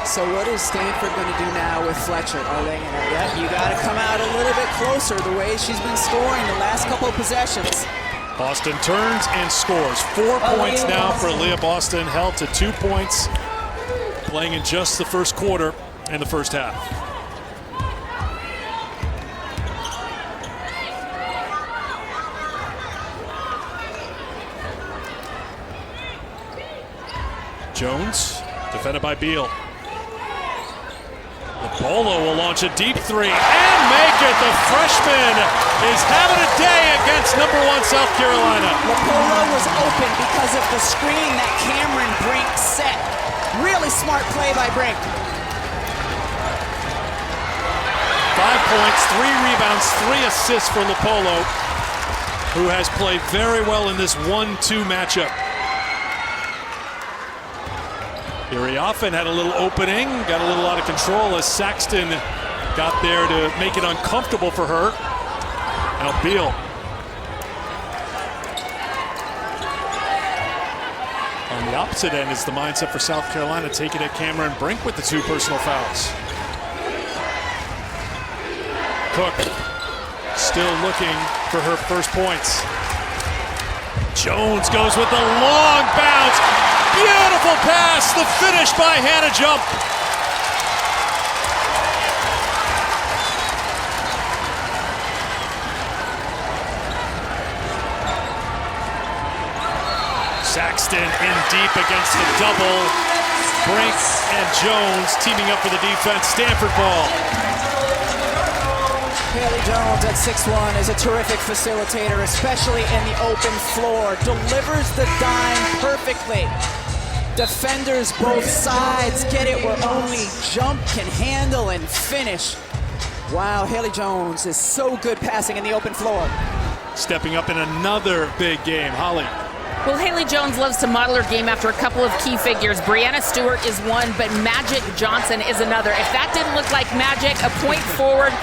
So what is Stanford going to do now with Fletcher? Are they going to, yep, you got to come out a little bit closer the way she's been scoring the last couple of possessions. Boston turns and scores. 4 points now for Leah Boston, held to 2 points, playing in just the first quarter and the first half. Jones, defended by Beal. Polo will launch a deep 3 and make it. The freshman is having a day against #1 South Carolina. Polo was open because of the screen that Cameron Brink set. Really smart play by Brink. 5 points, 3 rebounds, 3 assists for LaPolo, who has played very well in this 1-2 matchup. Erie Offen had a little opening, got a little out of control as Saxton got there to make it uncomfortable for her. Now Beal. On the opposite end is the mindset for South Carolina, taking it Cameron Brink with the 2 personal fouls. Cook still looking for her first points. Jones goes with the long bounce. Beautiful pass, the finish by Hannah Jump. Saxton in deep against the double. Brink and Jones teaming up for the defense. Stanford ball. Haley Jones at 6'1" is a terrific facilitator, especially in the open floor. Delivers the dime perfectly. Defenders both sides get it where only Jump can handle and finish. Wow, Haley Jones is so good passing in the open floor. Stepping up in another big game. Holly. Well, Haley Jones loves to model her game after a couple of key figures. Brianna Stewart is one, but Magic Johnson is another. If that didn't look like magic, a point forward,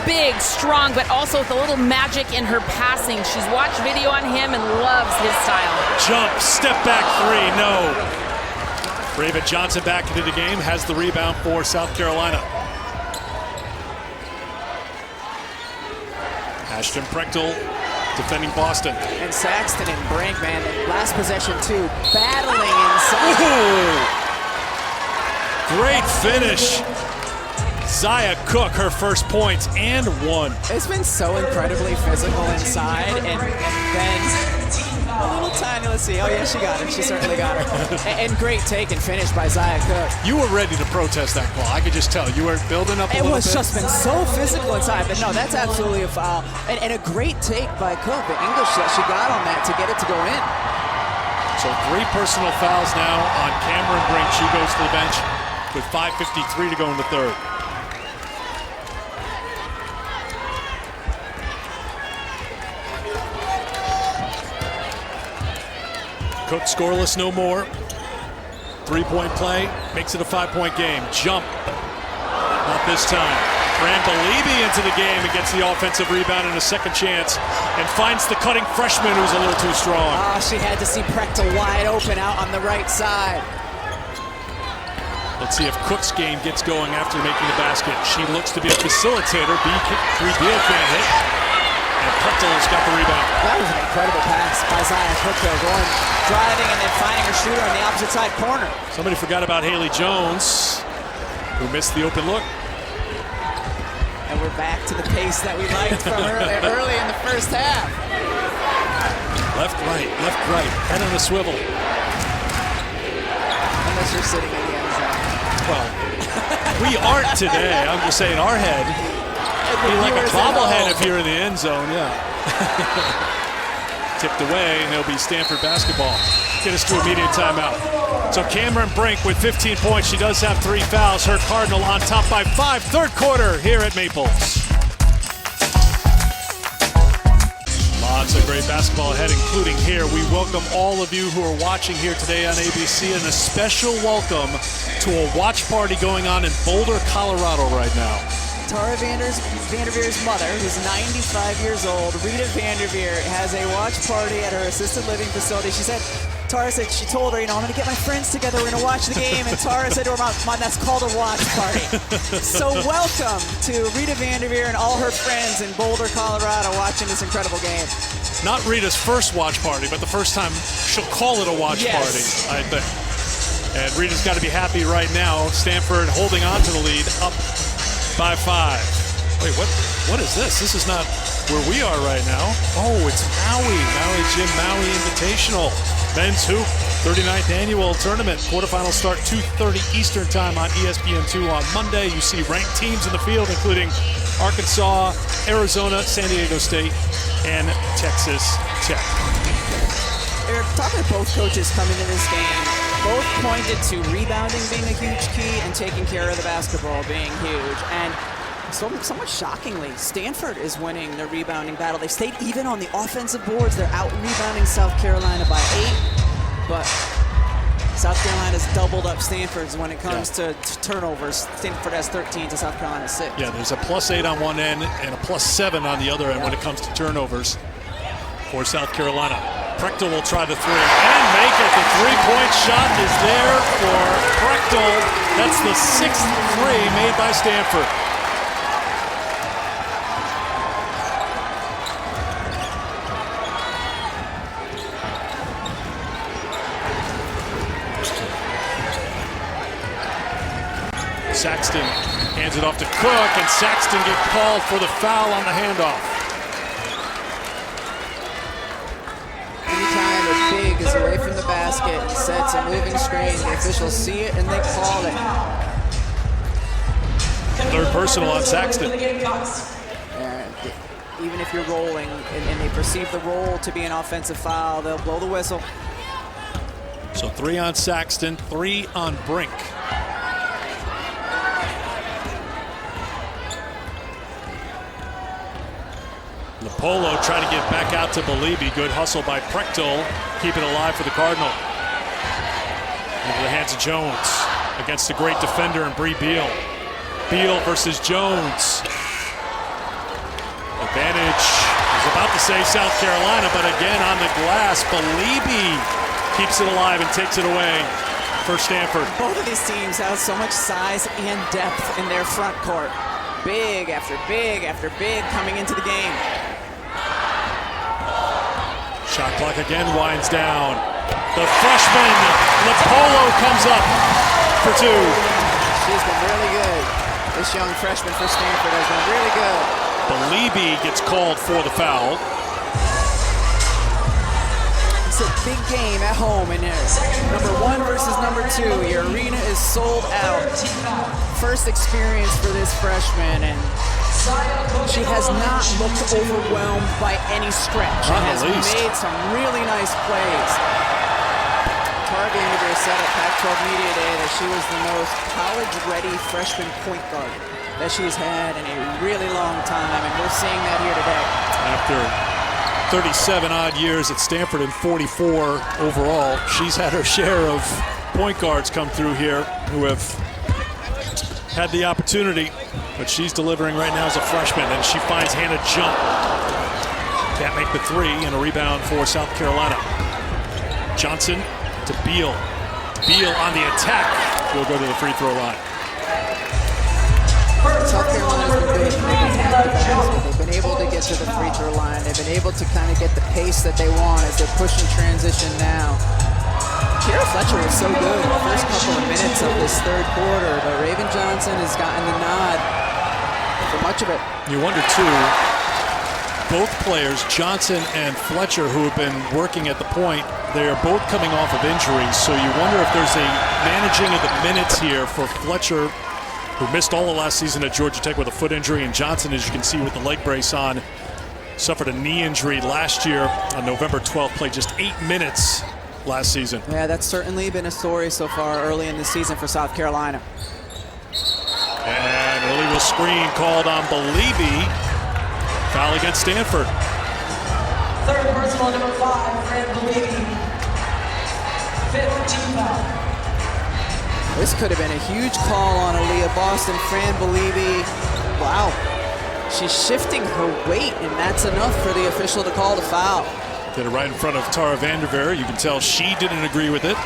big, strong, but also with a little magic in her passing. She's watched video on him and loves his style. Jump, step back 3, no. Brava Johnson back into the game, has the rebound for South Carolina. Ashton Prechtel defending Boston. And Saxton and Brink, man, last possession too, battling inside. Ooh. Great finish. Zaya Cook, her first points and 1. It's been so incredibly physical inside, and then a little tiny, let's see, oh yeah, she got it, she certainly got it. and great take and finish by Zaya Cook. You were ready to protest that call, I could just tell. You were building up a little bit. It was just been so physical inside, but no, that's absolutely a foul. And a great take by Cook, the English that she got on that to get it to go in. So 3 personal fouls now on Cameron Brink. She goes to the bench with 5:53 to go in the third. Cook scoreless no more. 3-point play makes it a 5-point game. Jump, not this time. Fran Belibi into the game and gets the offensive rebound and a second chance and finds the cutting freshman who's a little too strong. She had to see Prechtel wide open out on the right side. Let's see if Cook's game gets going after making the basket. She looks to be a facilitator. Beal can't hit. And Prechtel's got the rebound. That was an incredible pass by Zaya Cook, going driving and then finding her shooter on the opposite side corner. Somebody forgot about Haley Jones, who missed the open look. And we're back to the pace that we liked from early in the first half. Left, right, head on a swivel. Unless you're sitting in the end zone. Well, we aren't today. I'm just saying our head. It'd be like a bobblehead if you're in the end zone, yeah. Tipped away, and it'll be Stanford basketball. Get us to immediate timeout. So Cameron Brink with 15 points. She does have 3 fouls. Her Cardinal on top by 5. Third quarter here at Maples. Lots of great basketball ahead, including here. We welcome all of you who are watching here today on ABC, and a special welcome to a watch party going on in Boulder, Colorado right now. Tara Vanderveer's mother, who's 95 years old, Rita Vanderveer, has a watch party at her assisted living facility. She said, Tara said, she told her, I'm going to get my friends together, we're going to watch the game. And Tara said to her mom, that's called a watch party. So welcome to Rita Vanderveer and all her friends in Boulder, Colorado, watching this incredible game. Not Rita's first watch party, but the first time she'll call it a watch party, I think. And Rita's got to be happy right now. Stanford holding on to the lead, up by 5. Wait, what is this? This is not where we are right now. Oh, it's Maui Jim Maui Invitational. Men's Hoop, 39th annual tournament. Quarterfinals start 2:30 Eastern time on ESPN2 on Monday. You see ranked teams in the field, including Arkansas, Arizona, San Diego State, and Texas Tech. Eric, talking to both coaches coming into this game, both pointed to rebounding being a huge key and taking care of the basketball being huge. And somewhat shockingly, Stanford is winning the rebounding battle. They stayed even on the offensive boards. They're out-rebounding South Carolina by 8, but South Carolina's doubled up Stanford's when it comes to turnovers. Stanford has 13 to South Carolina 6. Yeah, there's a +8 on one end and a +7 on the other end when it comes to turnovers for South Carolina. Prechtel will try the 3 and make it. The three-point shot is there for Prechtel. That's the 6th 3 made by Stanford. Saxton hands it off to Cook, and Saxton get called for the foul on the handoff. Anytime a big is away from the basket and sets a moving screen, the officials see it and they call it. Third personal on Saxton. Even if you're rolling and they perceive the roll to be an offensive foul, they'll blow the whistle. So 3 on Saxton, 3 on Brink. Napolo trying to get back out to Belibi. Good hustle by Prechtel. Keep it alive for the Cardinal. Into the hands of Jones against a great defender in Bree Beal. Beal versus Jones. Advantage is about to say South Carolina, but again on the glass, Belibi keeps it alive and takes it away for Stanford. Both of these teams have so much size and depth in their front court. Big after big after big coming into the game. Shot clock again winds down. The freshman, Napolo, comes up for 2. She's been really good. This young freshman for Stanford has been really good. Belibi gets called for the foul. It's a big game at home, and number 1 versus number 2. Your arena is sold out. First experience for this freshman, and she has not looked overwhelmed by any stretch and has made some really nice plays. Tara Vanderveer said at Pac-12 Media Day that she was the most college-ready freshman point guard that she's had in a really long time, and we're seeing that here today. After 37-odd years at Stanford and 44 overall, she's had her share of point guards come through here who have had the opportunity, but she's delivering right now as a freshman, and she finds Hannah Jump. Can't make the 3, and a rebound for South Carolina. Johnson to Beal. Beal on the attack will go to the free throw line. South Carolina's been good at the basket. They've been able to get to the free throw line. They've been able to kind of get the pace that they want as they're pushing transition now. Kira Fletcher was so good in the first couple of minutes of this third quarter, but Raven Johnson has gotten the nod for much of it. You wonder, too, both players, Johnson and Fletcher, who have been working at the point, they are both coming off of injuries, so you wonder if there's a managing of the minutes here for Fletcher, who missed all of last season at Georgia Tech with a foot injury, and Johnson, as you can see with the leg brace on, suffered a knee injury last year on November 12th, played just 8 minutes last season. Yeah, that's certainly been a story so far early in the season for South Carolina. And illegal screen called on Belibi. Foul against Stanford. Third personal, number 5, Fran Belibi. 5th team foul. This could have been a huge call on Aaliyah Boston. Fran Belibi Wow. She's shifting her weight, and that's enough for the official to call the foul. Did it right in front of Tara Vanderveer. You can tell she didn't agree with it.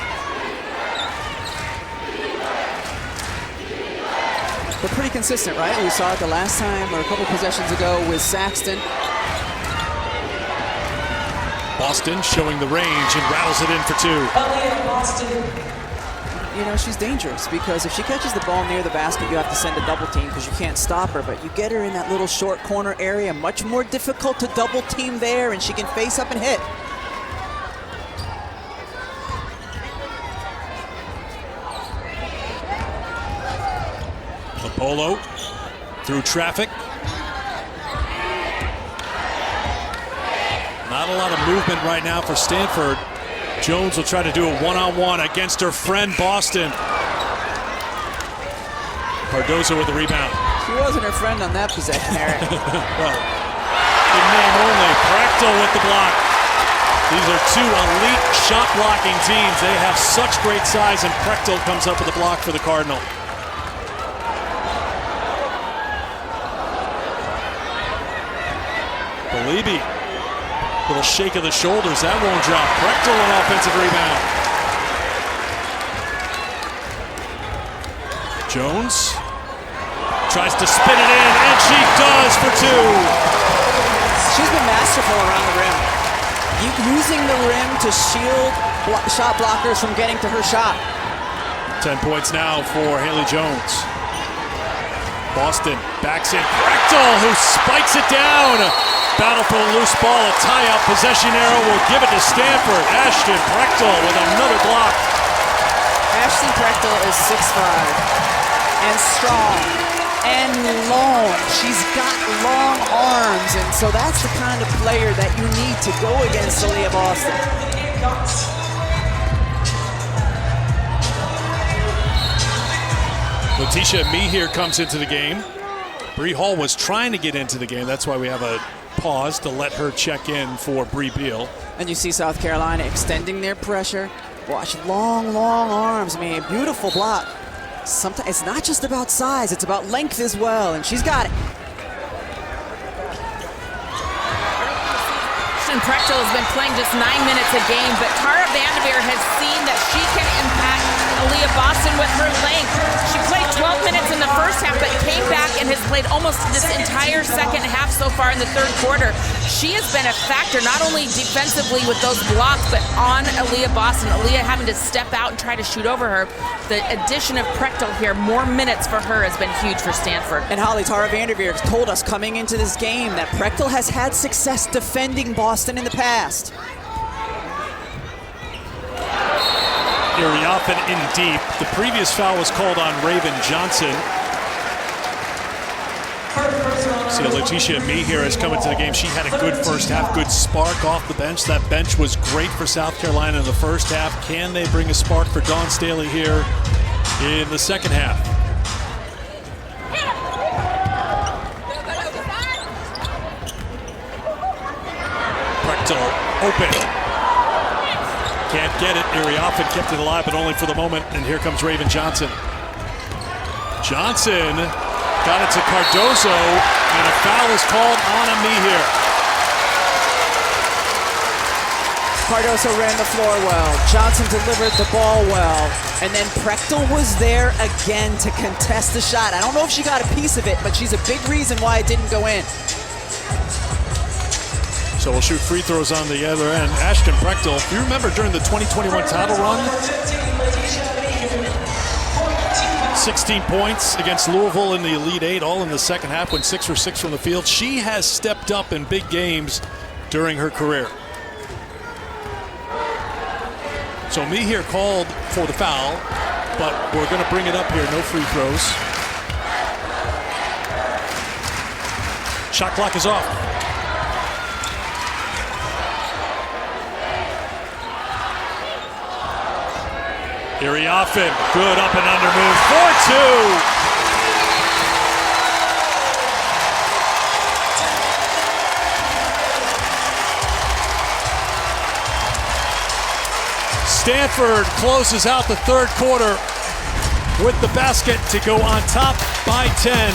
They're pretty consistent, right? We saw it the last time or a couple possessions ago with Saxton. Boston showing the range and rattles it in for 2. Boston. You know, she's dangerous because if she catches the ball near the basket, you have to send a double team because you can't stop her. But you get her in that little short corner area, much more difficult to double team there, and she can face up and hit. Polo through traffic. Not a lot of movement right now for Stanford. Jones will try to do a one-on-one against her friend Boston. Cardozo with the rebound. She wasn't her friend on that possession, Eric. Well, in name only. Prechtel with the block. These are 2 elite shot blocking teams. They have such great size, and Prechtel comes up with a block for the Cardinal. Beliebe, little shake of the shoulders, that won't drop. Prechtel an offensive rebound. Jones tries to spin it in, and she does for 2. She's been masterful around the rim. Using the rim to shield shot blockers from getting to her shot. 10 points now for Haley Jones. Boston backs in. Prechtel, who spikes it down. Battle for the loose ball, a tie-up. Possession arrow will give it to Stanford. Ashton Prechtel with another block. Ashton Prechtel is 6'5" and strong and long. She's got long arms, and so that's the kind of player that you need to go against Aaliyah Boston. Letitia Meeher comes into the game. Bree Hall was trying to get into the game. That's why we have a pause to let her check in for Bree Beal. And you see South Carolina extending their pressure. Watch, long, long arms. I mean, beautiful block. Sometimes it's not just about size, it's about length as well, and she's got it. Ashton Prechtel has been playing just 9 minutes a game, but Tara Vanderveer has seen that she can impact Aaliyah Boston with her length. She played 12 minutes in the first half, but came back and has played almost this entire second half so far in the third quarter. She has been a factor, not only defensively with those blocks, but on Aaliyah Boston. Aaliyah having to step out and try to shoot over her. The addition of Prechtel here, more minutes for her, has been huge for Stanford. And Holly, Tara Vanderveer told us coming into this game that Prechtel has had success defending Boston in the past. Iriafen in deep. The previous foul was called on Raven Johnson. See, Letitia Meeher has come into the game. She had a good first half, good spark off the bench. That bench was great for South Carolina in the first half. Can they bring a spark for Dawn Staley here in the second half? Prechtel open. Can't get it. Iriafen kept it alive, but only for the moment. And here comes Raven Johnson. Johnson got it to Cardozo, and a foul is called on Meeher. Cardozo ran the floor well. Johnson delivered the ball well. And then Prechtel was there again to contest the shot. I don't know if she got a piece of it, but she's a big reason why it didn't go in. So we'll shoot free throws on the other end. Ashton Prechtel, if you remember during the 2021 title run, 16 points against Louisville in the Elite Eight, all in the second half, went 6 for 6 from the field. She has stepped up in big games during her career. So Meeher called for the foul, but we're going to bring it up here. No free throws. Shot clock is off. Iriafen, good up and under move, 4-2. Stanford closes out the third quarter with the basket to go on top by 10.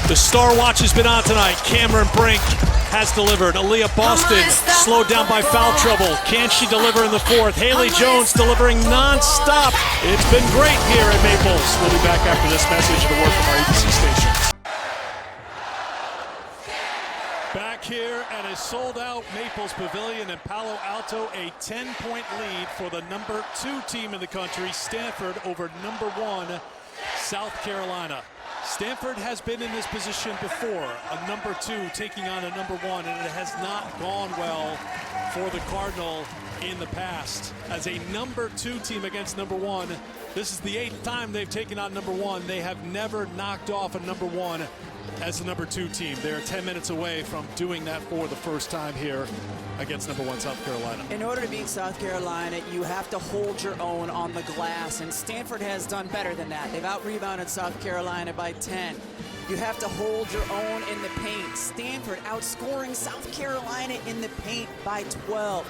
The Star Watch has been on tonight. Cameron Brink has delivered. Aaliyah Boston slowed down by foul trouble. Can she deliver in the fourth? Haley Jones delivering non-stop. It's been great here at Maples. We'll be back after this message and a word from our ABC stations. Back here at a sold-out Maples Pavilion in Palo Alto, a 10-point lead for the number 2 team in the country, Stanford, over number 1, South Carolina. Stanford has been in this position before, a number 2 taking on a number 1, and it has not gone well for the Cardinal in the past. As a number 2 team against number 1, this is the 8th time they've taken on number 1. They have never knocked off a number 1 as the number 2 team. They're 10 minutes away from doing that for the first time here against number 1 South Carolina. In order to beat South Carolina, you have to hold your own on the glass, and Stanford has done better than that. They've out-rebounded South Carolina by 10. You have to hold your own in the paint. Stanford outscoring South Carolina in the paint by 12.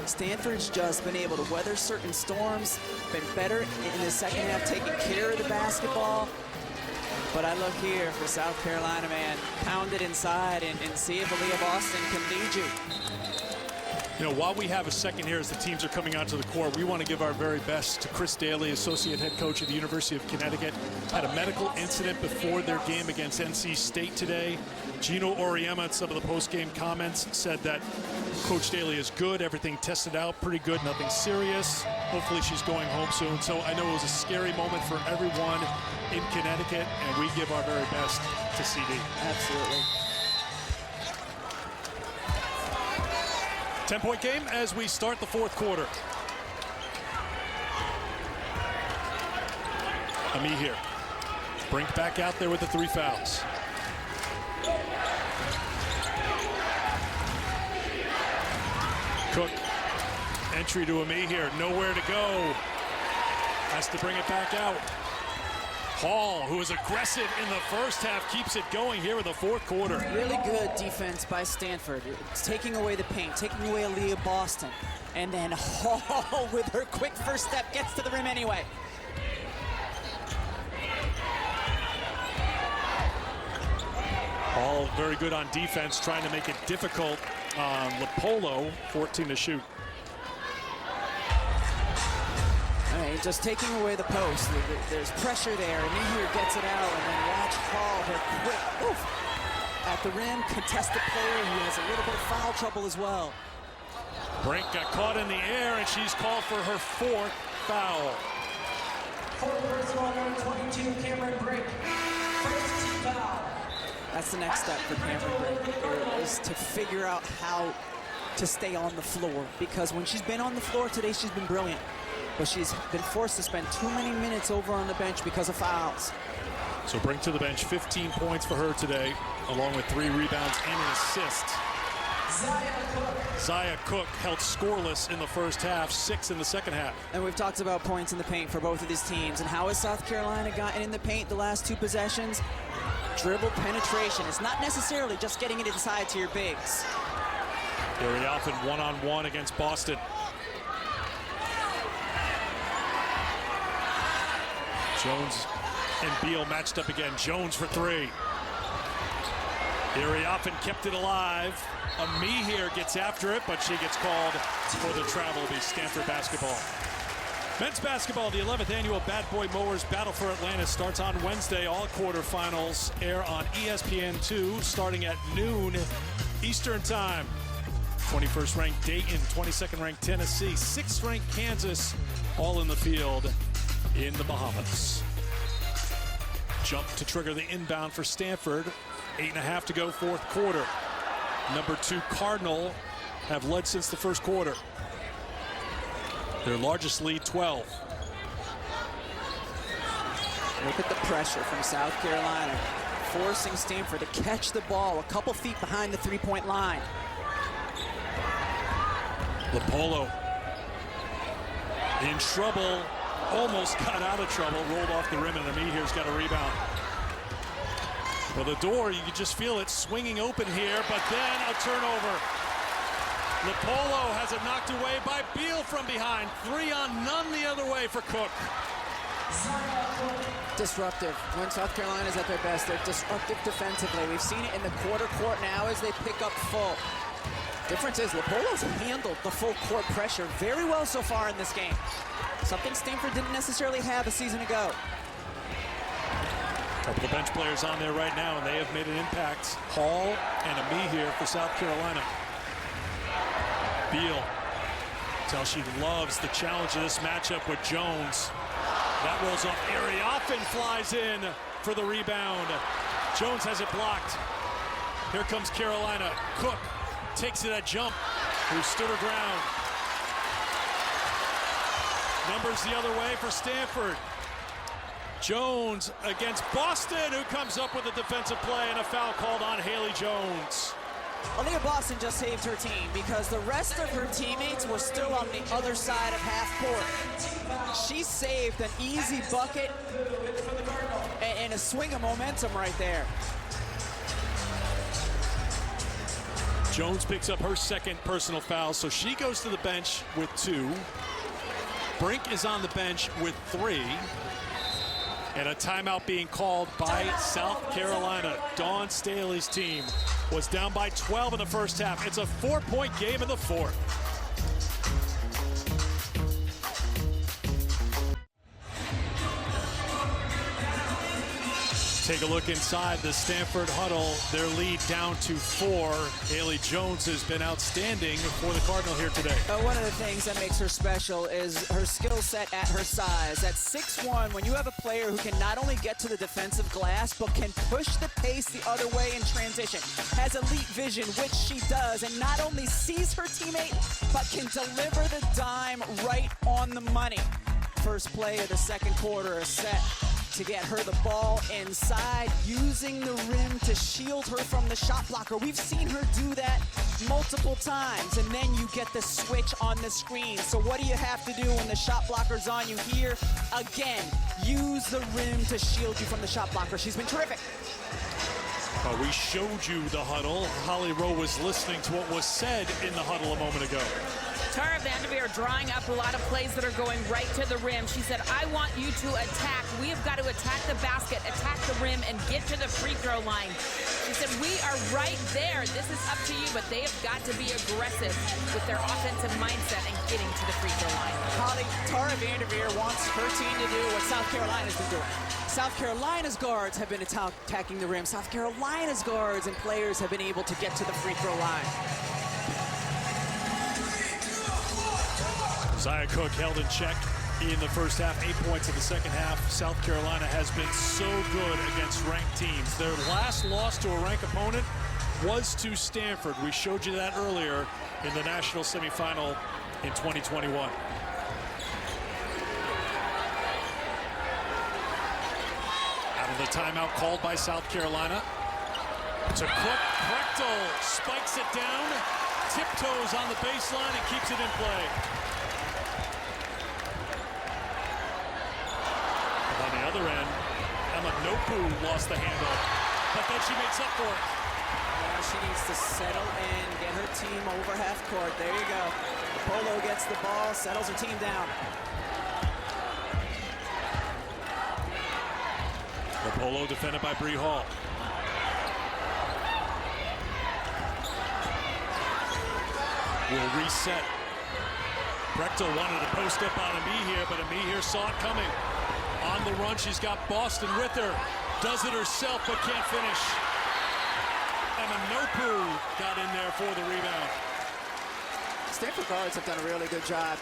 Stanford's just been able to weather certain storms, been better in the second half, taking care of the basketball. But I look here for South Carolina, man. Pound it inside and see if Aaliyah Boston can lead you. You know, while we have a second here as the teams are coming onto the court, we want to give our very best to Chris Daly, associate head coach at the University of Connecticut. Had a medical incident before their game against NC State today. Gino Auriemma, in some of the post-game comments, said that Coach Daly is good. Everything tested out pretty good, nothing serious. Hopefully she's going home soon. So I know it was a scary moment for everyone in Connecticut, and we give our very best to CD. Absolutely. 10-point game as we start the fourth quarter. Ami here. Brink back out there with the 3 fouls. Cook, entry to Ami here, nowhere to go. Has to bring it back out. Hall, who is aggressive in the first half, keeps it going here in the fourth quarter. Really good defense by Stanford. It's taking away the paint, taking away Aaliyah Boston. And then Hall, with her quick first step, gets to the rim anyway. Hall very good on defense, trying to make it difficult on Lopolo, 14 to shoot. Just taking away the post. There's pressure there, and Mihir gets it out, and then watch Hall, her quick, at the rim, contested player who has a little bit of foul trouble as well. Brink got caught in the air, and she's called for her 4th foul. For personal number 22, Cameron Brink. First team foul. That's the next step for Cameron Brink, is to figure out how to stay on the floor, because when she's been on the floor today, she's been brilliant. But she's been forced to spend too many minutes over on the bench because of fouls. So Brink to the bench, 15 points for her today, along with 3 rebounds and an assist. Zaya Cook held scoreless in the first half, 6 in the second half. And we've talked about points in the paint for both of these teams. And how has South Carolina gotten in the paint the last 2 possessions? Dribble penetration. It's not necessarily just getting it inside to your bigs. Very often one-on-one against Boston. Jones and Beal matched up again. Jones for 3. Erie often kept it alive. Ami here gets after it, but she gets called for the travel. It'll be Stanford basketball. Men's basketball, the 11th annual Bad Boy Mowers Battle for Atlantis starts on Wednesday. All quarterfinals air on ESPN2 starting at noon Eastern time. 21st ranked Dayton, 22nd ranked Tennessee, 6th ranked Kansas, all in the field in the Bahamas. Jump to trigger the inbound for Stanford. 8.5 to go, fourth quarter. Number 2 Cardinal have led since the first quarter. Their largest lead, 12. Look at the pressure from South Carolina, forcing Stanford to catch the ball a couple feet behind the 3-point line. Lopolo in trouble, almost got out of trouble, rolled off the rim, and Ami here's got a rebound. Well, the door, you can just feel it swinging open here, but then a turnover. Lopolo has it knocked away by Beal from behind. 3 on none the other way for Cook. disruptive. When South Carolina's at their best, they're disruptive defensively. We've seen it in the quarter court now as they pick up full. Difference is LaPolo's handled the full court pressure very well so far in this game. Something Stanford didn't necessarily have a season ago. A couple of bench players on there right now, and they have made an impact. Hall and Ami here for South Carolina. Beal, tell she loves the challenge of this matchup with Jones. That rolls off. Ariaffin flies in for the rebound. Jones has it blocked. Here comes Carolina. Cook takes it at jump, who stood her ground. Numbers the other way for Stanford. Jones against Boston, who comes up with a defensive play and a foul called on Haley Jones. Aaliyah Boston just saved her team because the rest of her teammates were still on the other side of half court. She saved an easy bucket and a swing of momentum right there. Jones picks up her second personal foul, so she goes to the bench with 2. Brink is on the bench with 3. And a timeout being called by South Carolina. Dawn Staley's team was down by 12 in the first half. It's a 4-point game in the fourth. Take a look inside the Stanford huddle. Their lead down to 4. Haley Jones has been outstanding for the Cardinal here today. One of the things that makes her special is her skill set at her size. At 6'1", when you have a player who can not only get to the defensive glass, but can push the pace the other way in transition, has elite vision, which she does, and not only sees her teammate, but can deliver the dime right on the money. First play of the second quarter is set to get her the ball inside, using the rim to shield her from the shot blocker. We've seen her do that multiple times, and then you get the switch on the screen. So what do you have to do when the shot blocker's on you here? Again, use the rim to shield you from the shot blocker. She's been terrific. We showed you the huddle. Holly Rowe was listening to what was said in the huddle a moment ago. Tara Vanderveer drawing up a lot of plays that are going right to the rim. She said, I want you to attack. We have got to attack the basket, attack the rim, and get to the free throw line. She said, we are right there. This is up to you, but they have got to be aggressive with their offensive mindset and getting to the free throw line. Holly, Tara Vanderveer wants her team to do what South Carolina's been doing. South Carolina's guards have been attacking the rim. South Carolina's guards and players have been able to get to the free throw line. Zia Cook held in check in the first half, 8 points in the second half. South Carolina has been so good against ranked teams. Their last loss to a ranked opponent was to Stanford. We showed you that earlier in the national semifinal in 2021. Out of the timeout called by South Carolina. To Cook, Prechtel spikes it down, tiptoes on the baseline and keeps it in play. On the other end, Emma Nopu lost the handle, but then she makes up for it. Now she needs to settle in, get her team over half court. There you go. Polo gets the ball, settles her team down. Polo defended by Bree Hall. Will reset. Prechtel wanted to post up on Ami here, but Ami here saw it coming. On the run, she's got Boston with her. Does it herself, but can't finish. Emma Nopu got in there for the rebound. Stanford guards have done a really good job,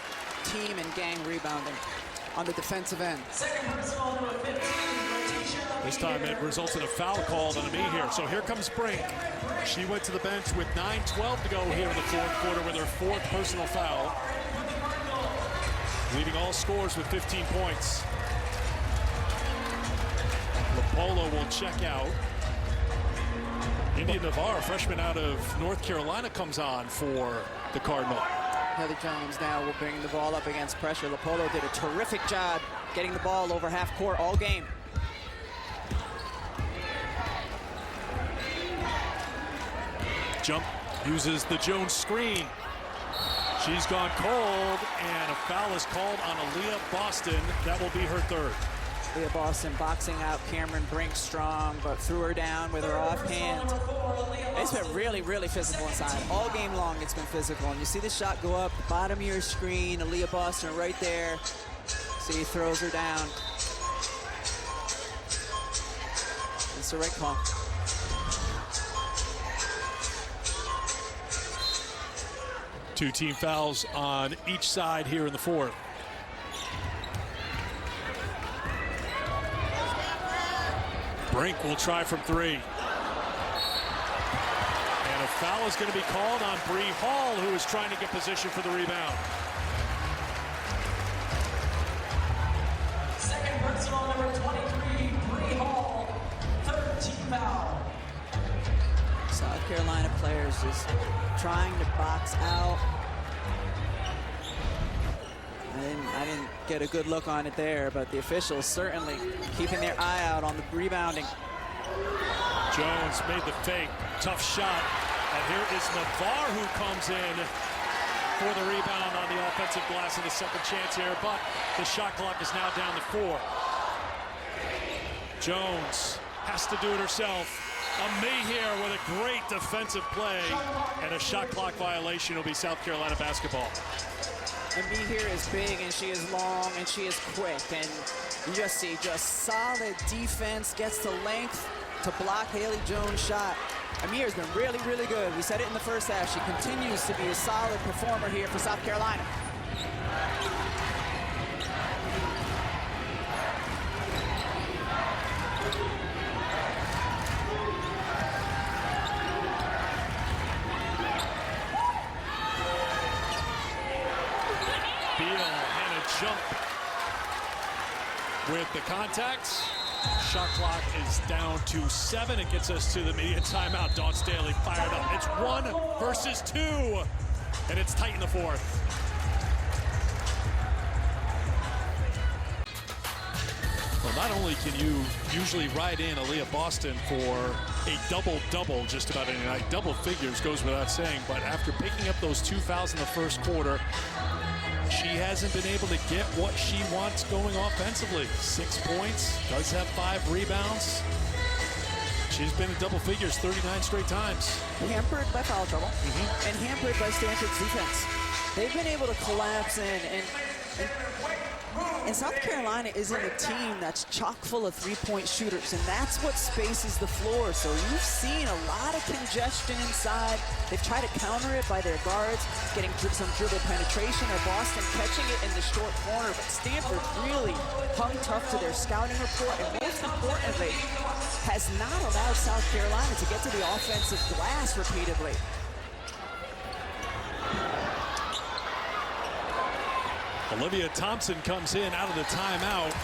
team and gang rebounding on the defensive end. This time it results in a foul called on Ami here. So here comes Brink. She went to the bench with 9:12 to go here in the fourth quarter with her 4th personal foul, leading all scorers with 15 points. Polo will check out. India Navarre, freshman out of North Carolina, comes on for the Cardinal. Heather Jones now will bring the ball up against pressure. LaPolo did a terrific job getting the ball over half court all game. Jump uses the Jones screen. She's gone cold, and a foul is called on Aaliyah Boston. That will be her 3rd. Leah Boston boxing out Cameron Brink strong, but threw her down with her offhand. It's been really, really physical inside. All game long it's been physical. And you see the shot go up, the bottom of your screen, Leah Boston right there. See, throws her down. It's the right call. Two team fouls on each side here in the fourth. Brink will try from three. And a foul is going to be called on Bree Hall, who is trying to get position for the rebound. Second personal, number 23, Bree Hall. Third team foul. South Carolina players just trying to box out. I didn't get a good look on it there, but the officials certainly keeping their eye out on the rebounding. Jones made the fake, tough shot, and here is Navarre who comes in for the rebound on the offensive glass in the second chance here, but the shot clock is now down to 4. Jones has to do it herself. Here with a great defensive play, and a shot clock violation will be South Carolina basketball. And here is big, and she is long, and she is quick, and you just see solid defense, gets the length to block Haley Jones' shot. Amir has been really, really good. We said it in the first half. She continues to be a solid performer here for South Carolina. Jump with the contacts. Shot clock is down to 7. It gets us to the media timeout. Dawn Staley fired up. It's 1 versus 2, and it's tight in the fourth. Well, not only can you usually ride in Aaliyah Boston for a double-double just about any night, double figures goes without saying, but after picking up those 2 fouls in the first quarter, she hasn't been able to get what she wants going offensively. 6 points, does have 5 rebounds. She's been in double figures 39 straight times. Hampered by foul trouble and hampered by Stanford's defense. They've been able to collapse in, and South Carolina isn't a team that's chock full of three-point shooters, and that's what spaces the floor. So you've seen a lot of congestion inside. They've tried to counter it by their guards, getting some dribble penetration, or Boston catching it in the short corner. But Stanford really hung tough to their scouting report, and most importantly, has not allowed South Carolina to get to the offensive glass repeatedly. Olivia Thompson comes in out of the timeout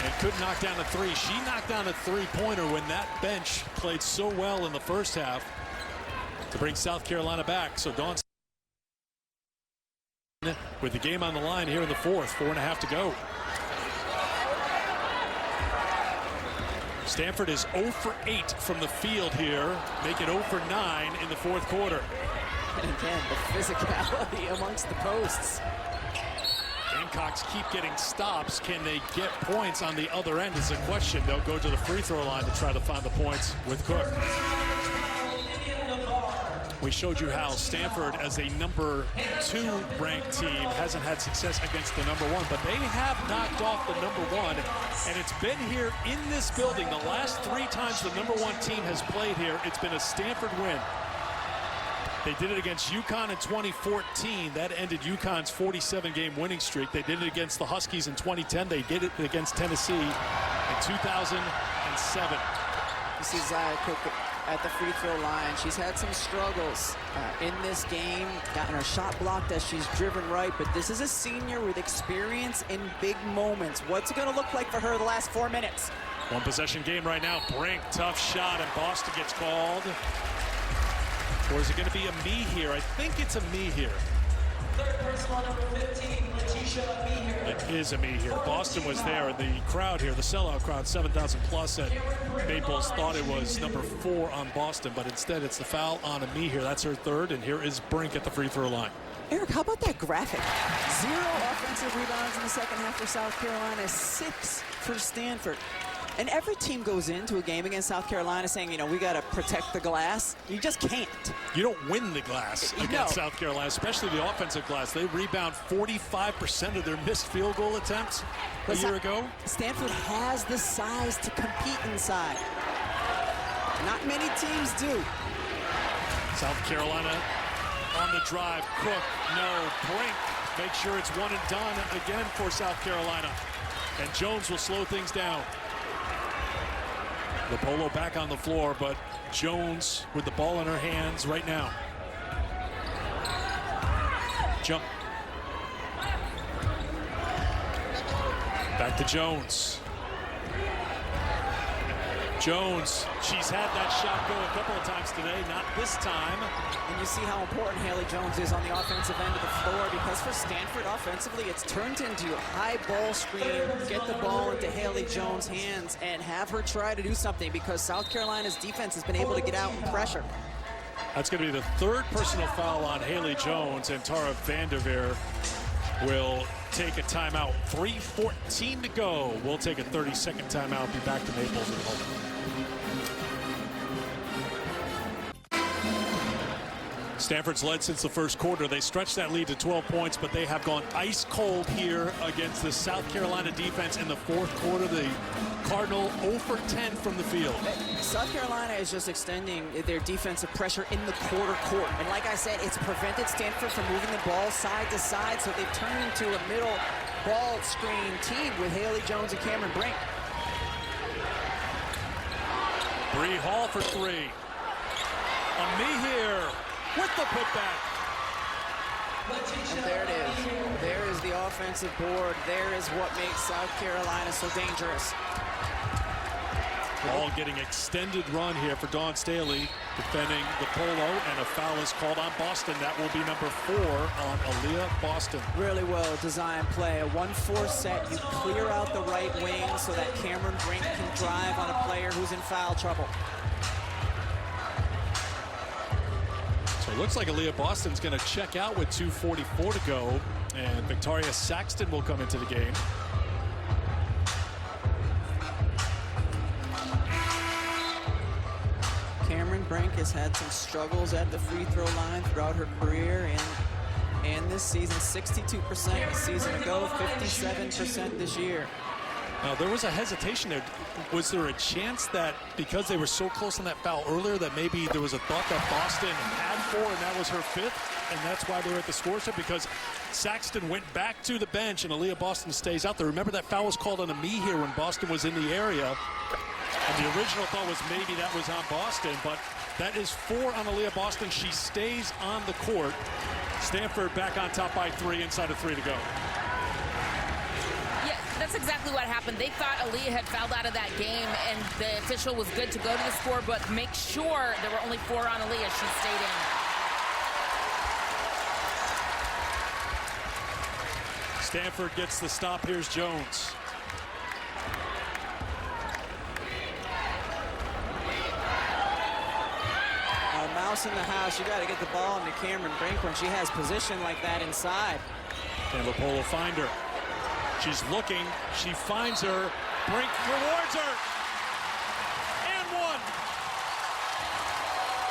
and couldn't knock down a 3. She knocked down a three-pointer when that bench played so well in the first half to bring South Carolina back. So Dawn with the game on the line here in the fourth, 4.5 to go. Stanford is 0 for 8 from the field here, make it 0 for 9 in the fourth quarter. And again, the physicality amongst the posts. Gamecocks keep getting stops. Can they get points on the other end is the question. They'll go to the free throw line to try to find the points with Cook. We showed you how Stanford, as a number 2 ranked team, hasn't had success against the number 1, but they have knocked off the number 1, and it's been here in this building. The last 3 times the number 1 team has played here, it's been a Stanford win. They did it against UConn in 2014. That ended UConn's 47-game winning streak. They did it against the Huskies in 2010. They did it against Tennessee in 2007. You see Zia Cook at the free throw line. She's had some struggles in this game, gotten her shot blocked as she's driven right, but this is a senior with experience in big moments. What's it going to look like for her the last 4 minutes? 1 possession game right now. Brink, tough shot, and Boston gets called. Or is it going to be a me here? I think it's a me here. Third personal, number 15, Letitia Meeher. It is a me here. Boston was there. The crowd here, the sellout crowd, 7,000 plus at Maples, thought it was number 4 on Boston, but instead it's the foul on a me here. That's her third, and here is Brink at the free throw line. Eric, how about that graphic? 0 offensive rebounds in the second half for South Carolina, 6 for Stanford. And every team goes into a game against South Carolina saying, you know, we got to protect the glass. You just can't. You don't win the glass against South Carolina, especially the offensive glass. They rebound 45% of their missed field goal attempts a year ago. Stanford has the size to compete inside. Not many teams do. South Carolina on the drive. Cook, no. Brink, make sure it's one and done again for South Carolina. And Jones will slow things down. LaPolo back on the floor, but Jones with the ball in her hands right now. Jump. Back to Jones. Jones, she's had that shot go a couple of times today, not this time. And you see how important Haley Jones is on the offensive end of the floor, because for Stanford offensively, it's turned into a high ball screen, get the ball into Haley Jones' hands and have her try to do something, because South Carolina's defense has been able to get out and pressure. That's going to be the 3rd personal foul on Haley Jones, and Tara Vanderveer will take a timeout. 3:14 to go. We'll take a 30-second timeout. Be back to Naples in a moment. Stanford's led since the first quarter. They stretched that lead to 12 points, but they have gone ice cold here against the South Carolina defense in the 4th quarter. The Cardinal 0 for 10 from the field. South Carolina is just extending their defensive pressure in the quarter court. And like I said, it's prevented Stanford from moving the ball side to side, so they've turned into a middle ball screen team with Haley Jones and Cameron Brink. Bree Hall for 3. On me here with the putback. And there it is. There is the offensive board. There is what makes South Carolina so dangerous. Ball getting extended run here for Dawn Staley, defending the polo, and a foul is called on Boston. That will be number 4 on Aaliyah Boston. Really well designed play. A 1-4 set. You clear out the right wing so that Cameron Brink can drive on a player who's in foul trouble. So it looks like Aaliyah Boston's going to check out with 2:44 to go, and Victoria Saxton will come into the game. Cameron Brink has had some struggles at the free throw line throughout her career, and this season 62% a season ago, 57% this year. Now, there was a hesitation there. Was there a chance that because they were so close on that foul earlier that maybe there was a thought that Boston had 4 and that was her 5th, and that's why they were at the score sheet? Because Saxton went back to the bench and Aaliyah Boston stays out there. Remember, that foul was called on a me here when Boston was in the area. And the original thought was maybe that was on Boston, but that is 4 on Aaliyah Boston. She stays on the court. Stanford back on top by 3, inside of 3 to go. Yeah, that's exactly what happened. They thought Aaliyah had fouled out of that game, and the official was good to go to the score, but make sure there were only 4 on Aaliyah. She stayed in. Stanford gets the stop. Here's Jones. Mouse in the house. You got to get the ball into Cameron Brink when she has position like that inside. Can LaPolo find her? She's looking. She finds her. Brink rewards her. And 1.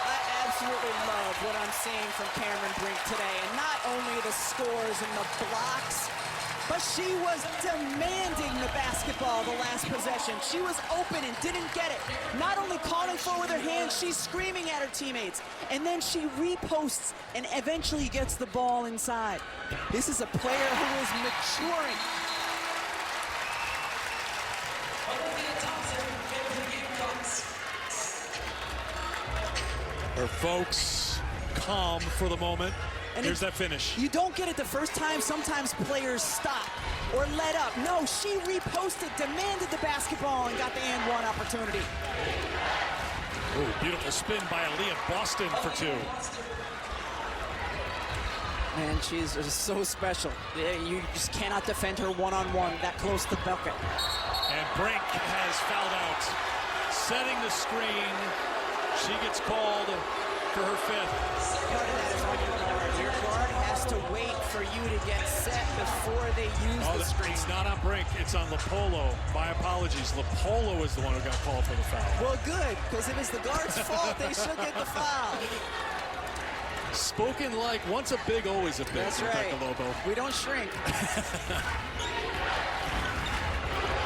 I absolutely love what I'm seeing from Cameron Brink today. And not only the scores and the blocks, but she was demanding the basketball the last possession. She was open and didn't get it. Not only calling for it with her hands, she's screaming at her teammates. And then she reposts and eventually gets the ball inside. This is a player who is maturing. Her folks calm for the moment. And here's that finish. You don't get it the first time. Sometimes players stop or let up. No, she reposted, demanded the basketball, and got the and 1 opportunity. Ooh, beautiful spin by Aaliyah Boston for 2. Man, she's just so special. You just cannot defend her one-on-one that close to the bucket. And Brink has fouled out. Setting the screen. She gets called for her 5th. Part of that is on your guard. Your guard has to wait for you to get set before they use the screen. It's not on Brink. It's on Lopolo. My apologies. Lopolo is the one who got called for the foul. Well, good, because if it's the guard's fault, they should get the foul. Spoken like once a big, always a big. That's right. Rebecca Lobo. We don't shrink.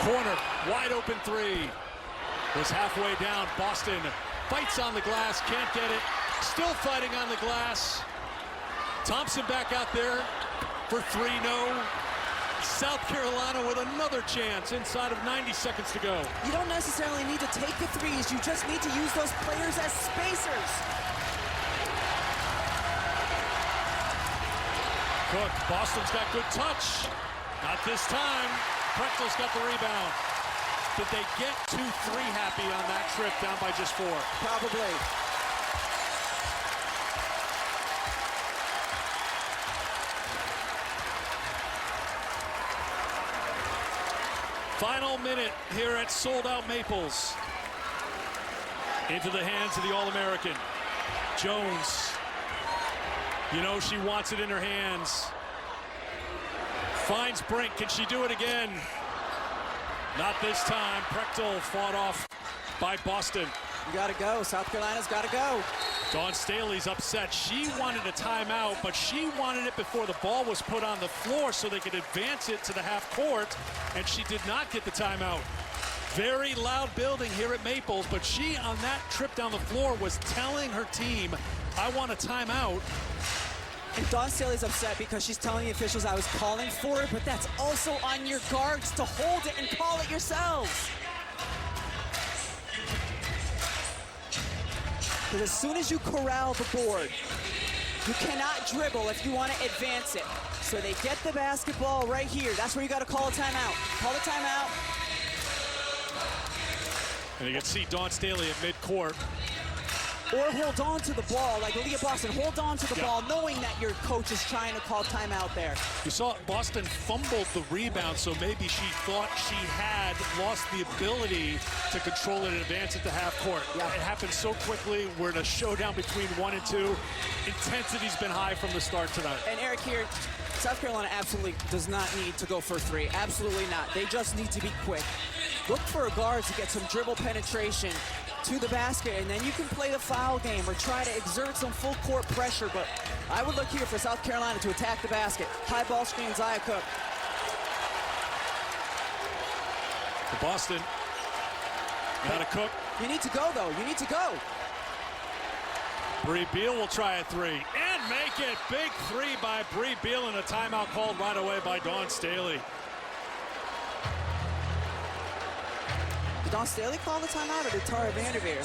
Corner, wide open 3. Was halfway down. Boston fights on the glass, can't get it. Still fighting on the glass. Thompson back out there for 3, no. South Carolina with another chance inside of 90 seconds to go. You don't necessarily need to take the threes. You just need to use those players as spacers. Cook, Boston's got good touch. Not this time. Prechtel's got the rebound. Did they get 2-3 happy on that trip down by just 4? Probably. Final minute here at Sold Out Maples. Into the hands of the All-American. Jones. You know she wants it in her hands. Finds Brink. Can she do it again? Not this time. Prechtel fought off by Boston. You got to go. South Carolina's got to go. Dawn Staley's upset. She wanted a timeout, but she wanted it before the ball was put on the floor so they could advance it to the half court, and she did not get the timeout. Very loud building here at Maples, but she, on that trip down the floor, was telling her team, I want a timeout. And Dawn Staley's upset because she's telling the officials I was calling for it, but that's also on your guards to hold it and call it yourselves. Because as soon as you corral the board, you cannot dribble if you want to advance it. So they get the basketball right here. That's where you got to call a timeout. Call the timeout. And you can see Dawn Staley at midcourt. Or hold on to the ball, like Leah Boston. Hold on to the ball, knowing that your coach is trying to call timeout there. You saw Boston fumbled the rebound, so maybe she thought she had lost the ability to control it and advance it to half court. Yeah. It happened so quickly. We're in a showdown between 1 and 2. Intensity's been high from the start tonight. And Eric here, South Carolina absolutely does not need to go for 3. Absolutely not. They just need to be quick. Look for a guard to get some dribble penetration to the basket, and then you can play the foul game or try to exert some full court pressure. But I would look here for South Carolina to attack the basket. High ball screen, Zia Cook. For Boston, got a Cook. You need to go, though. You need to go. Bree Beal will try a 3 and make it. Big 3 by Bree Beal, and a timeout called right away by Dawn Staley. Did Dawn Staley call the timeout, or did Tara Vanderveer?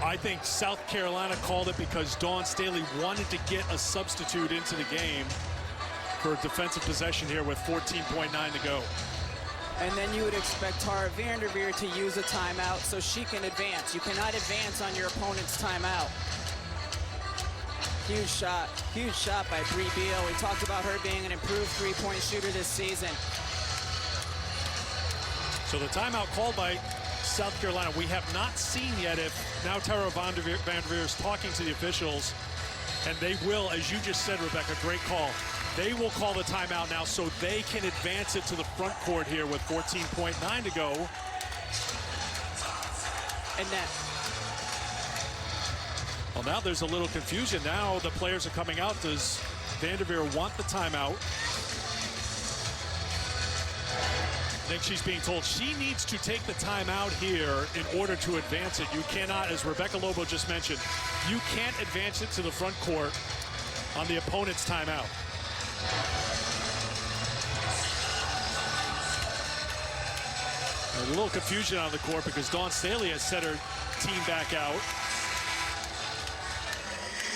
I think South Carolina called it because Dawn Staley wanted to get a substitute into the game for a defensive possession here with 14.9 to go. And then you would expect Tara Vanderveer to use a timeout so she can advance. You cannot advance on your opponent's timeout. Huge shot by Bree Beal. We talked about her being an improved three-point shooter this season. So the timeout called by South Carolina. We have not seen yet if now Tara Vanderveer is talking to the officials, and they will, as you just said, Rebecca, great call. They will call the timeout now so they can advance it to the front court here with 14.9 to go. And then, well, now there's a little confusion. Now the players are coming out. Does Vanderveer want the timeout? I think she's being told she needs to take the timeout here in order to advance it. You cannot, as Rebecca Lobo just mentioned, you can't advance it to the front court on the opponent's timeout. A little confusion on the court because Dawn Staley has set her team back out.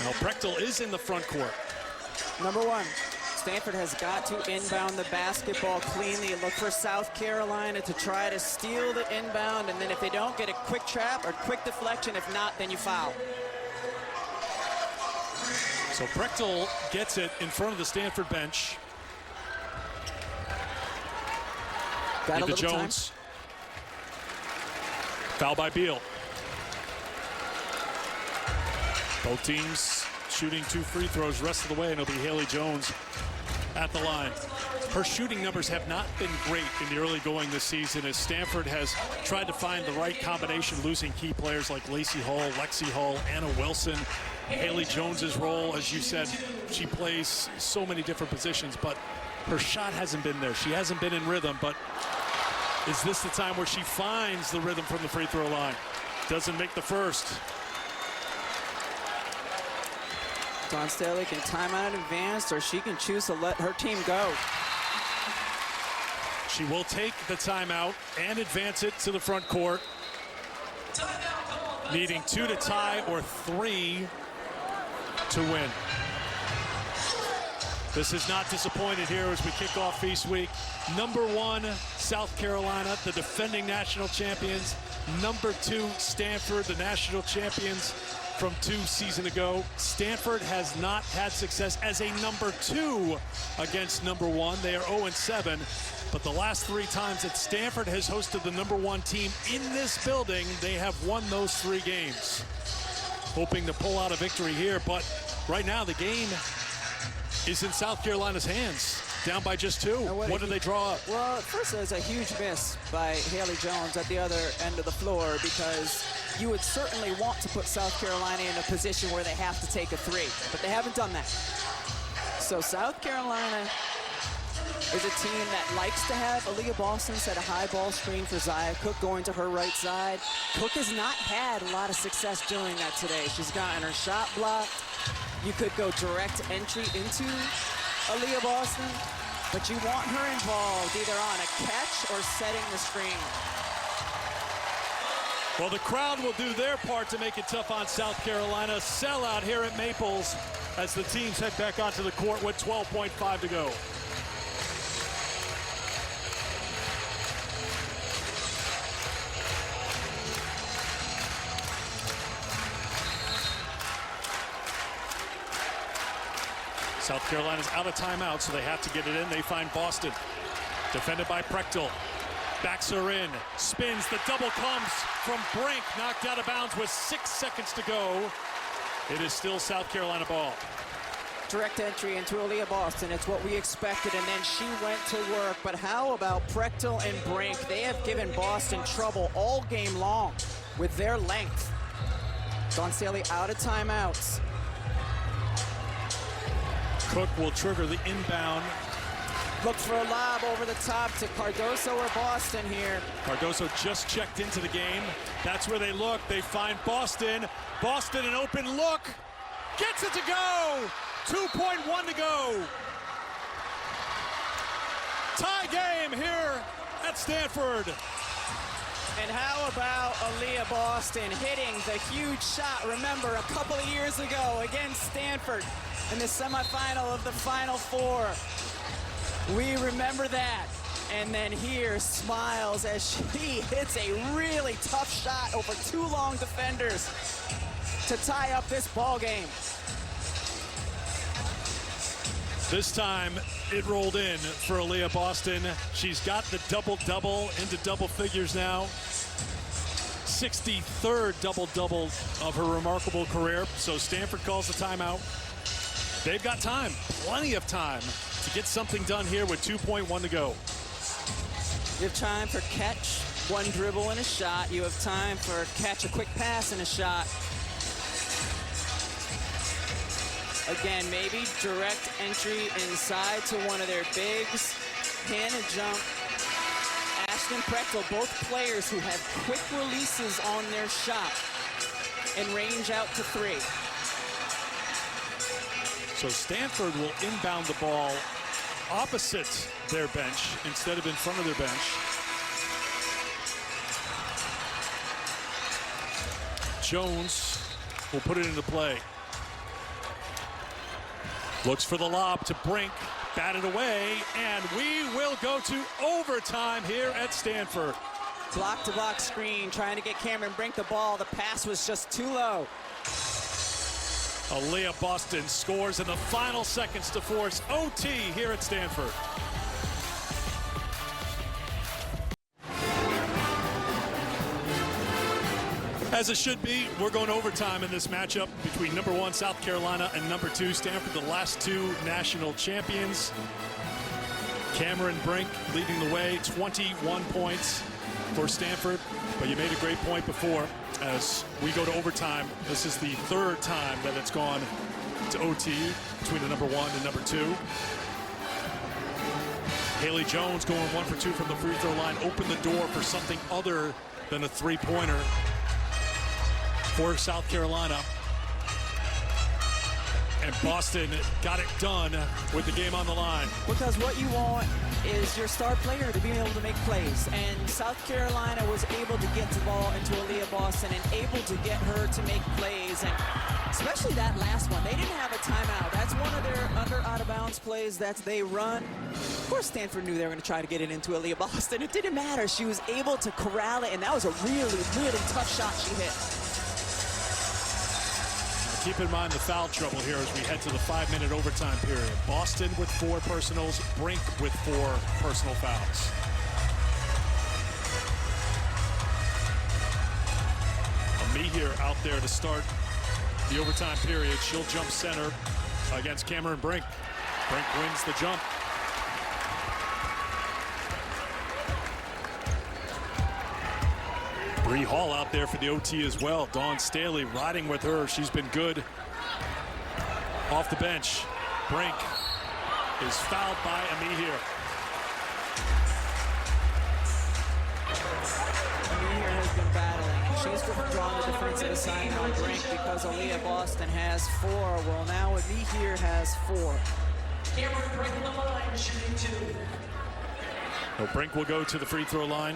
Now Prechtel is in the front court. Number 1, Stanford has got to inbound the basketball cleanly. Look for South Carolina to try to steal the inbound, and then if they don't, get a quick trap or quick deflection. If not, then you foul. So Prechtel gets it in front of the Stanford bench. Got into Jones. Foul by Beal. Both teams shooting 2 free throws rest of the way, and it'll be Haley Jones at the line. Her shooting numbers have not been great in the early going this season as Stanford has tried to find the right combination, losing key players like Lacey Hull, Lexi Hull, Anna Wilson. Haley Jones's role, as you said, she plays so many different positions, but her shot hasn't been there. She hasn't been in rhythm, but is this the time where she finds the rhythm from the free throw line? Doesn't make the first. Dawn Staley can time out in advance, or she can choose to let her team go. She will take the timeout and advance it to the front court. Needing 2 to tie or 3 to win. This is not disappointed here as we kick off Feast Week. Number 1, South Carolina, the defending national champions. Number 2, Stanford, the national champions from 2 seasons ago. Stanford has not had success as a number 2 against number 1. They are 0-7, but the last 3 times that Stanford has hosted the number 1 team in this building, they have won those 3 games. Hoping to pull out a victory here, but right now the game is in South Carolina's hands. Down by just 2. What do they draw up? Well, first there's a huge miss by Haley Jones at the other end of the floor, because you would certainly want to put South Carolina in a position where they have to take a 3, but they haven't done that. So South Carolina is a team that likes to have Aaliyah Boston set a high ball screen for Zia Cook going to her right side. Cook has not had a lot of success doing that today. She's gotten her shot blocked. You could go direct entry into Aaliyah Boston, but you want her involved either on a catch or setting the screen. Well, the crowd will do their part to make it tough on South Carolina. Sellout here at Maples as the teams head back onto the court with 12.5 to go. South Carolina's out of timeout, so they have to get it in. They find Boston. Defended by Prechtel. Backs her in. Spins. The double comes from Brink. Knocked out of bounds with 6 seconds to go. It is still South Carolina ball. Direct entry into Aaliyah Boston. It's what we expected, and then she went to work. But how about Prechtel and Brink? They have given Boston trouble all game long with their length. Dawn Staley out of timeouts. Cook will trigger the inbound. Look for a lob over the top to Cardoso or Boston here. Cardoso just checked into the game. That's where they look. They find Boston. Boston, an open look. Gets it to go. 2.1 to go. Tie game here at Stanford. And how about Aaliyah Boston hitting the huge shot? Remember, a couple of years ago against Stanford in the semifinal of the Final Four. We remember that. And then here smiles as she hits a really tough shot over 2 long defenders to tie up this ball game. This time it rolled in for Aaliyah Boston. She's got the double-double into double figures now. 63rd double-double of her remarkable career. So Stanford calls the timeout. They've got time, plenty of time to get something done here with 2.1 to go. You have time for catch, 1 dribble and a shot. You have time for catch, a quick pass and a shot. Again, maybe direct entry inside to one of their bigs. Can and jump. Ashton Prechtel, both players who have quick releases on their shot and range out to 3. So Stanford will inbound the ball opposite their bench instead of in front of their bench. Jones will put it into play. Looks for the lob to Brink, batted away, and we will go to overtime here at Stanford. Block-to-block screen, trying to get Cameron Brink the ball. The pass was just too low. Aaliyah Boston scores in the final seconds to force OT here at Stanford. As it should be, we're going overtime in this matchup between number 1 South Carolina and number 2 Stanford, the last 2 national champions. Cameron Brink leading the way, 21 points for Stanford. But you made a great point before. As we go to overtime, this is the 3rd time that it's gone to OT between the number 1 and number 2. Haley Jones going 1 for 2 from the free throw line, opened the door for something other than a three-pointer for South Carolina. And Boston got it done with the game on the line. Because what you want is your star player to be able to make plays. And South Carolina was able to get the ball into Aaliyah Boston and able to get her to make plays. And especially that last one. They didn't have a timeout. That's one of their out-of-bounds plays that they run. Of course, Stanford knew they were going to try to get it into Aaliyah Boston. It didn't matter. She was able to corral it, and that was a really, really tough shot she hit. Keep in mind the foul trouble here as we head to the 5-minute overtime period. Boston with 4 personals, Brink with 4 personal fouls. Amihir out there to start the overtime period. She'll jump center against Cameron Brink. Brink wins the jump. Bree Hall out there for the OT as well. Dawn Staley riding with her. She's been good off the bench. Brink is fouled by Amihir. Amihir has been battling. She's withdrawn the defensive assignment on Brink because Aaliyah Boston has 4. Well, now Amihir has 4. Cameron Brink on the line, shooting 2. So Brink will go to the free throw line.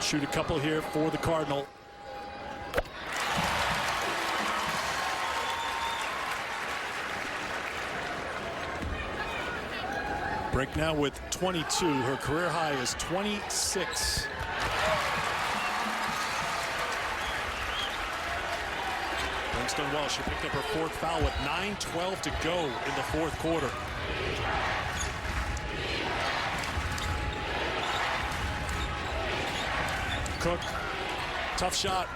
Shoot a couple here for the Cardinal. Brink now with 22. Her career high is 26. Brink's done well. She picked up her 4th foul with 9:12 to go in the 4th quarter. Cook, tough shot,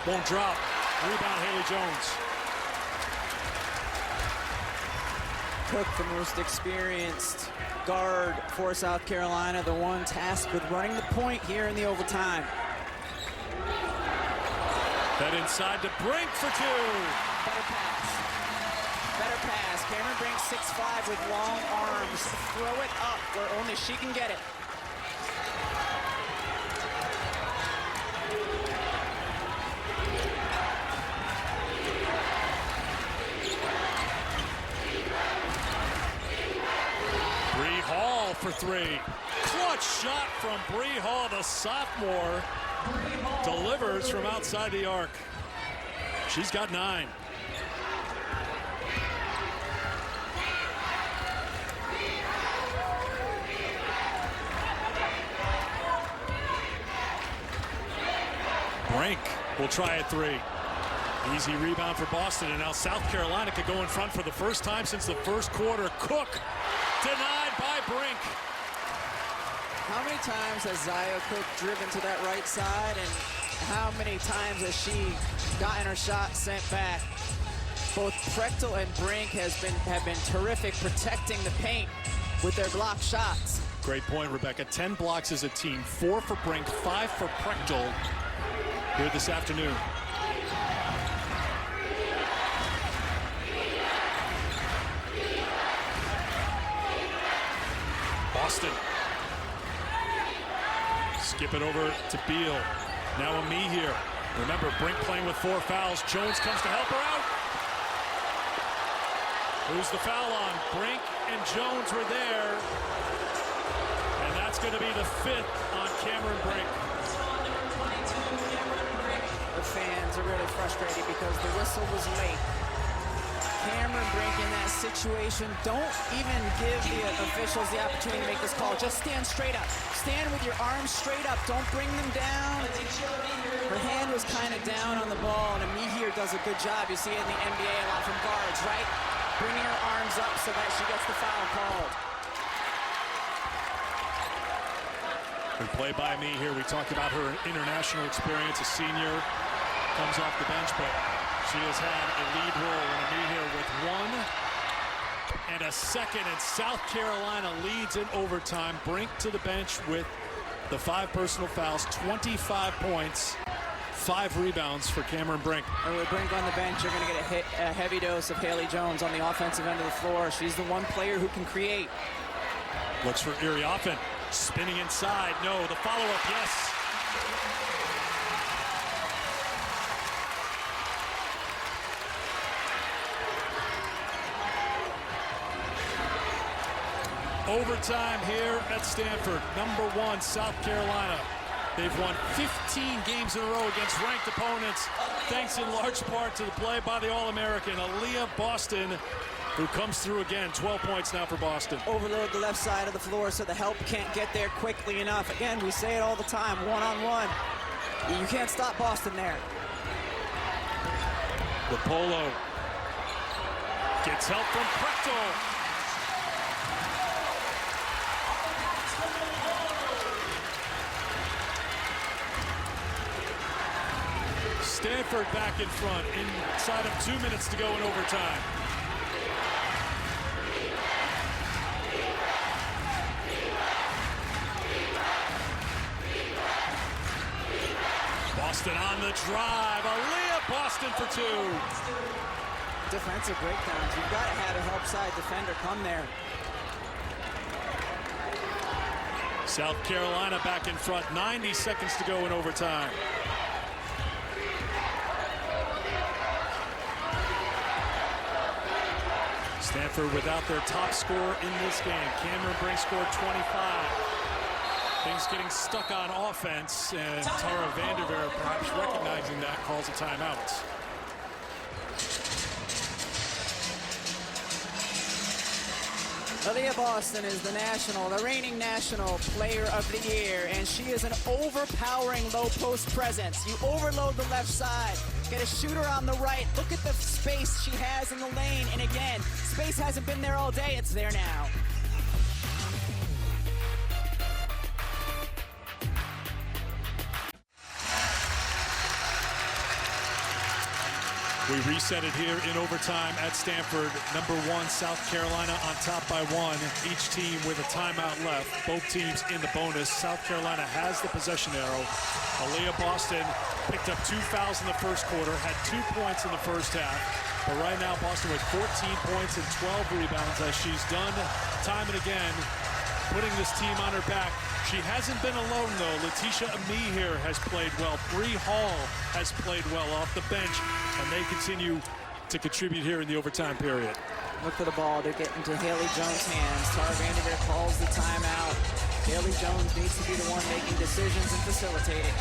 won't drop. Rebound, Haley Jones. Cook, the most experienced guard for South Carolina, the one tasked with running the point here in the overtime. That inside to Brink for 2. Better pass. Better pass. Cameron Brink, 6'5" with long arms. Throw it up where only she can get it. Bree Hall for 3. Clutch shot from Bree Hall, the sophomore. Delivers from outside the arc. She's got 9. Brink will try at 3. Easy rebound for Boston, and now South Carolina could go in front for the first time since the 1st quarter. Cook denied by Brink. How many times has Zaya Cook driven to that right side, and how many times has she gotten her shot sent back? Both Prechtel and Brink have been terrific protecting the paint with their block shots. Great point, Rebecca. 10 blocks as a team, 4 for Brink, 5 for Prechtel here this afternoon. Boston. Skip it over to Beal. Now Amihir. Remember, Brink playing with 4 fouls. Jones comes to help her out. Who's the foul on? Brink and Jones were there. And that's going to be the 5th on Cameron Brink. The fans are really frustrated because the whistle was late. Cameron Brink in that situation. Don't even give the officials the opportunity to make this call. Just stand straight up. Stand with your arms straight up. Don't bring them down. Her hand was kind of down on the ball, and Amihir does a good job. You see it in the NBA a lot from guards, right? Bringing her arms up so that she gets the foul called. Good play by me here. We talked about her international experience. A senior comes off the bench, but she has had a lead role in a meet here with 1 and a second, and South Carolina leads in overtime. Brink to the bench with the 5 personal fouls, 25 points, 5 rebounds for Cameron Brink. And with Brink on the bench, you're going to get a heavy dose of Haley Jones on the offensive end of the floor. She's the one player who can create. Looks for Erie Offen, spinning inside. No, the follow-up, yes. Overtime here at Stanford. Number 1, South Carolina. They've won 15 games in a row against ranked opponents, thanks in large part to the play by the All-American, Aaliyah Boston, who comes through again. 12 points now for Boston. Overload the left side of the floor so the help can't get there quickly enough. Again, we say it all the time, one-on-one. You can't stop Boston there. The Polo gets help from Prechtel. Stanford back in front inside of 2 minutes to go in overtime. Boston on the drive. Aaliyah Boston for 2. Defensive breakdowns. You've got to have a help side defender come there. South Carolina back in front. 90 seconds to go in overtime. Stanford without their top scorer in this game. Cameron Brink scored 25. Things getting stuck on offense, and Tara Vanderveer perhaps recognizing that calls a timeout. Aaliyah Boston is the reigning national player of the year, and she is an overpowering low post presence. You overload the left side, get a shooter on the right. Look at the space she has in the lane, and again, space hasn't been there all day. It's there now. We reset it here in overtime at Stanford. Number 1, South Carolina on top by 1. Each team with a timeout left. Both teams in the bonus. South Carolina has the possession arrow. Aaliyah Boston picked up 2 fouls in the first quarter, had 2 points in the first half. But right now, Boston with 14 points and 12 rebounds, as she's done time and again, putting this team on her back. She hasn't been alone, though. Letitia Amie here has played well. Bree Hall has played well off the bench, and they continue to contribute here in the overtime period. Look for the ball. They're getting to Haley Jones' hands. Tara Vanderveer calls the timeout. Haley Jones needs to be the one making decisions and facilitating.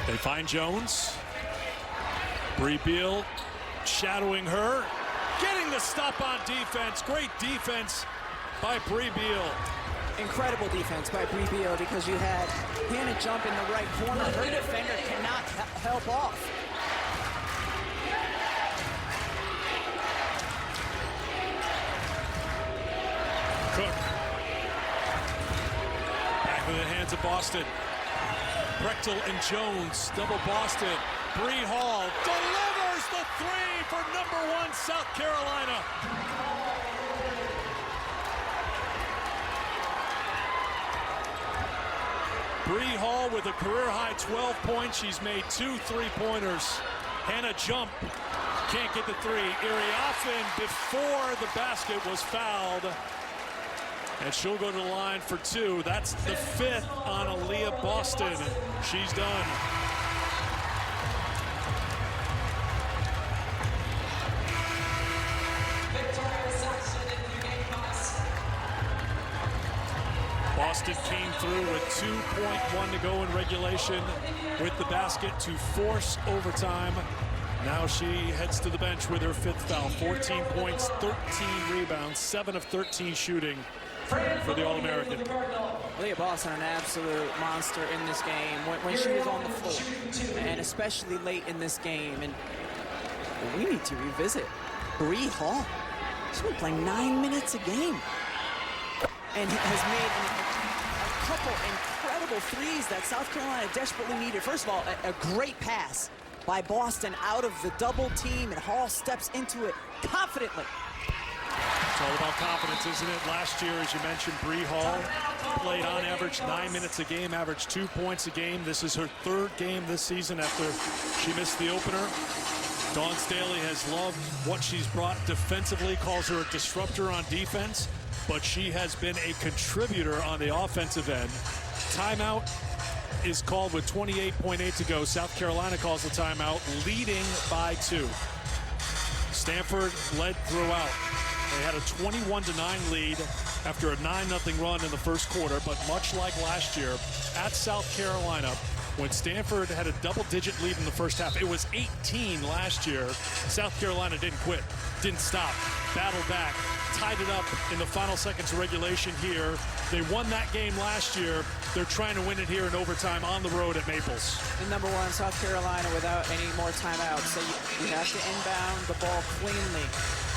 They find Jones. Bree Beal shadowing her. Getting the stop on defense. Great defense by Bree Beal. Incredible defense by Bree Beal, because you had Hannah jump in the right corner. Her defender cannot help off. Cook. Back in the hands of Boston. Prechtel and Jones, double Boston. Bree Hall delivers the 3 for number 1 South Carolina. Bree Hall with a career-high 12 points. She's made 2 3-pointers. Hannah jump, can't get the 3. Erie Offen before the basket was fouled. And she'll go to the line for 2. That's the 5th on Aaliyah Boston. She's done. Boston came through with 2.1 to go in regulation with the basket to force overtime. Now she heads to the bench with her 5th foul. 14 points, 13 rebounds, 7 of 13 shooting for the All-American. Leah Boston, an absolute monster in this game when she was on the floor, and especially late in this game. And we need to revisit Bree Hall. She's been playing 9 minutes a game and has made a couple incredible threes that South Carolina desperately needed. First of all, a great pass by Boston out of the double team, and Hall steps into it confidently. It's all about confidence, isn't it? Last year, as you mentioned, Bree Hall played on average 9 minutes a game, averaged 2 points a game. This is her third game this season after she missed the opener. Dawn Staley has loved what she's brought defensively, calls her a disruptor on defense, but she has been a contributor on the offensive end. Timeout is called with 28.8 to go. South Carolina calls the timeout, leading by 2. Stanford led throughout. They had a 21-9 lead after a 9-0 run in the first quarter, but much like last year at South Carolina, when Stanford had a double-digit lead in the first half, it was 18 last year. South Carolina didn't quit, didn't stop, battled back, tied it up in the final seconds of regulation here. They won that game last year. They're trying to win it here in overtime on the road at Maples. And number one, South Carolina without any more timeouts. So you have to inbound the ball cleanly.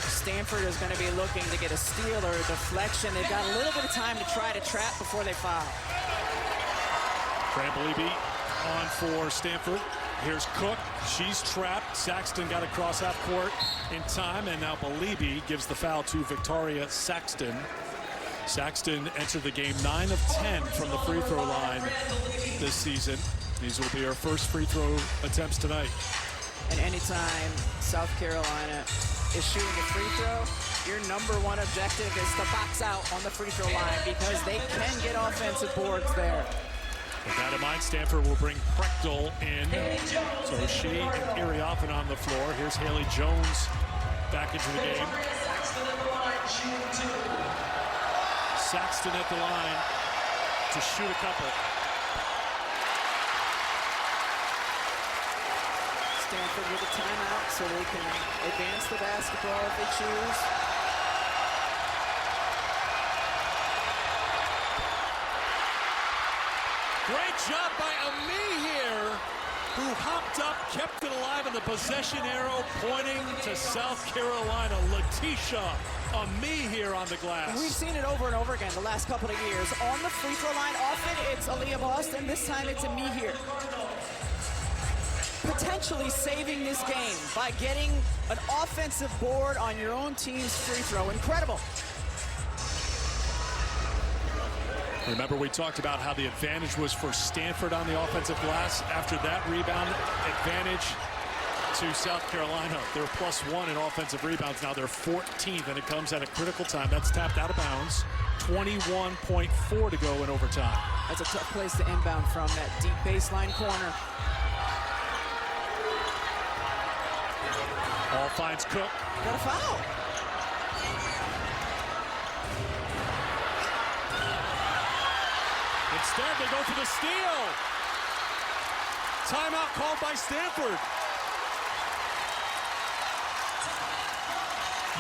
Stanford is going to be looking to get a steal or a deflection. They've got a little bit of time to try to trap before they foul. Fran Beliebe on for Stanford. Here's Cook. She's trapped. Saxton got across half court in time, and now Beliebe gives the foul to Victoria Saxton. Saxton entered the game 9 of 10 from the free throw line this season. These will be her first free throw attempts tonight. And anytime South Carolina is shooting a free throw, your number one objective is to box out on the free throw line because they can get offensive boards there. With that in mind, Stanford will bring Prechtel in. So she and Iriafen on the floor. Here's Haley Jones back into the game. Saxton at the line to shoot a couple. Stanford with a timeout so they can advance the basketball if they choose. Great job by Ami here, who hopped up, kept it alive in the possession arrow, pointing to South Carolina. Letitia Ami here on the glass. We've seen it over and over again the last couple of years. On the free throw line, often it's Aaliyah Boston. This time it's Ami here. Potentially saving this game by getting an offensive board on your own team's free throw. Incredible. Remember, we talked about how the advantage was for Stanford on the offensive glass. After that rebound advantage to South Carolina, they're +1 in offensive rebounds. Now they're 14th, and it comes at a critical time. That's tapped out of bounds. 21.4 to go in overtime. That's a tough place to inbound from, that deep baseline corner. Ball finds Cook. Got a foul. Instead, they go for the steal. Timeout called by Stanford.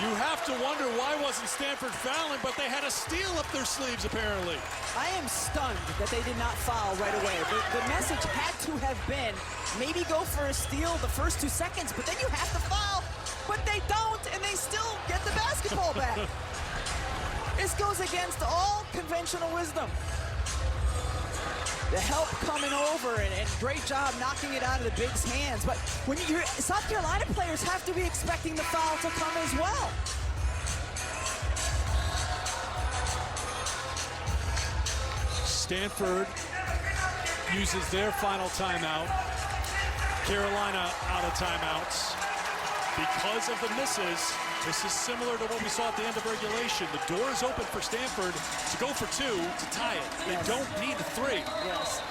You have to wonder why wasn't Stanford fouling, but they had a steal up their sleeves, apparently. I am stunned that they did not foul right away. The message had to have been, maybe go for a steal the first 2 seconds, but then you have to foul. But they don't, and they still get the basketball back. This goes against all conventional wisdom. The help coming over, and great job knocking it out of the Big's hands. But when South Carolina players have to be expecting the foul to come as well. Stanford uses their final timeout. Carolina out of timeouts. Because of the misses, this is similar to what we saw at the end of regulation. The door is open for Stanford to go for 2 to tie it. They don't need the 3. Yes.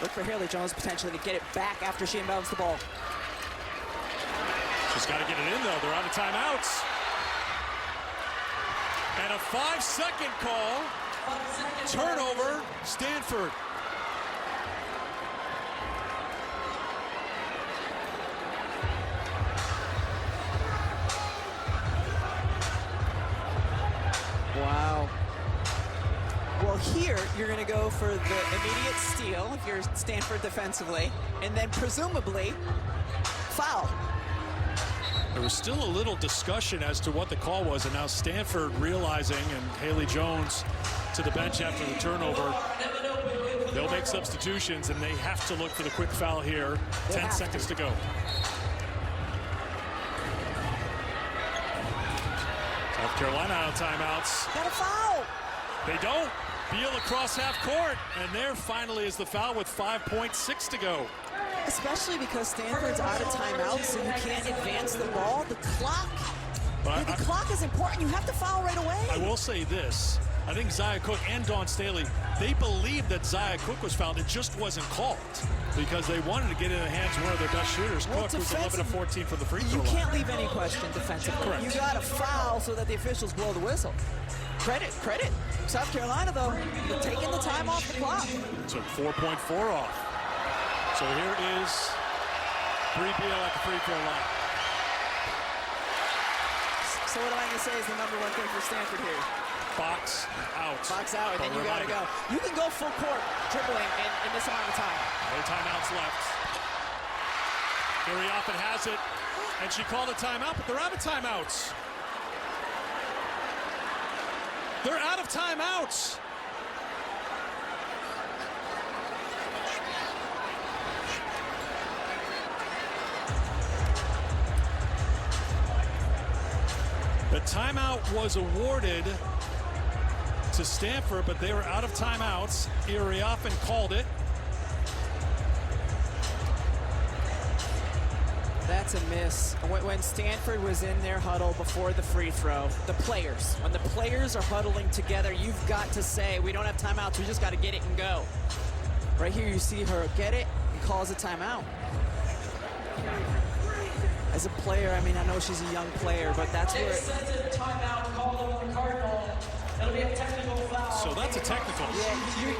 Look for Haley Jones potentially to get it back after she inbounds the ball. She's got to get it in, though. They're out of timeouts. And a 5-second call. Turnover, Stanford. Wow. here you're going to go for the immediate steal if you're Stanford defensively, and then presumably foul. There was still a little discussion as to what the call was, and now Stanford realizing, and Haley Jones to the bench after the turnover. They'll make substitutions, and they have to look for the quick foul here. 10 seconds to go. South Carolina out of timeouts. Got a foul. They don't. Beal across half court, and there finally is the foul with 5.6 to go. Especially because Stanford's out of timeouts, so you can't advance the ball. The clock. The clock is important. You have to foul right away. I will say this. I think Zia Cook and Dawn Staley, they believed that Zia Cook was fouled. It just wasn't called because they wanted to get in the hands of one of their best shooters. Well, Cook was 11 of 14 for the free throw line. You can't leave any question defensively. Correct. You got to foul so that the officials blow the whistle. Credit. South Carolina, though, they're taking the time off the clock. Took 4.4 off. So here is Bree Beal at the free throw line. So what am I going to say is the number one thing for Stanford here? Box out. Box out, and then you got to go. You can go full court dribbling in this amount of time. No timeouts left. Gary Offit has it, and she called a timeout, but they're out of timeouts. They're out of timeouts. The timeout was awarded to Stanford, but they were out of timeouts. Iriafen called it. That's a miss. When Stanford was in their huddle before the free throw, when the players are huddling together, you've got to say, we don't have timeouts, we just got to get it and go. Right here you see her get it and calls a timeout. As a player, I mean, I know she's a young player, but that's where... Timeout called on the Cardinal. That'll be a technical foul. So that's a technical. Yeah,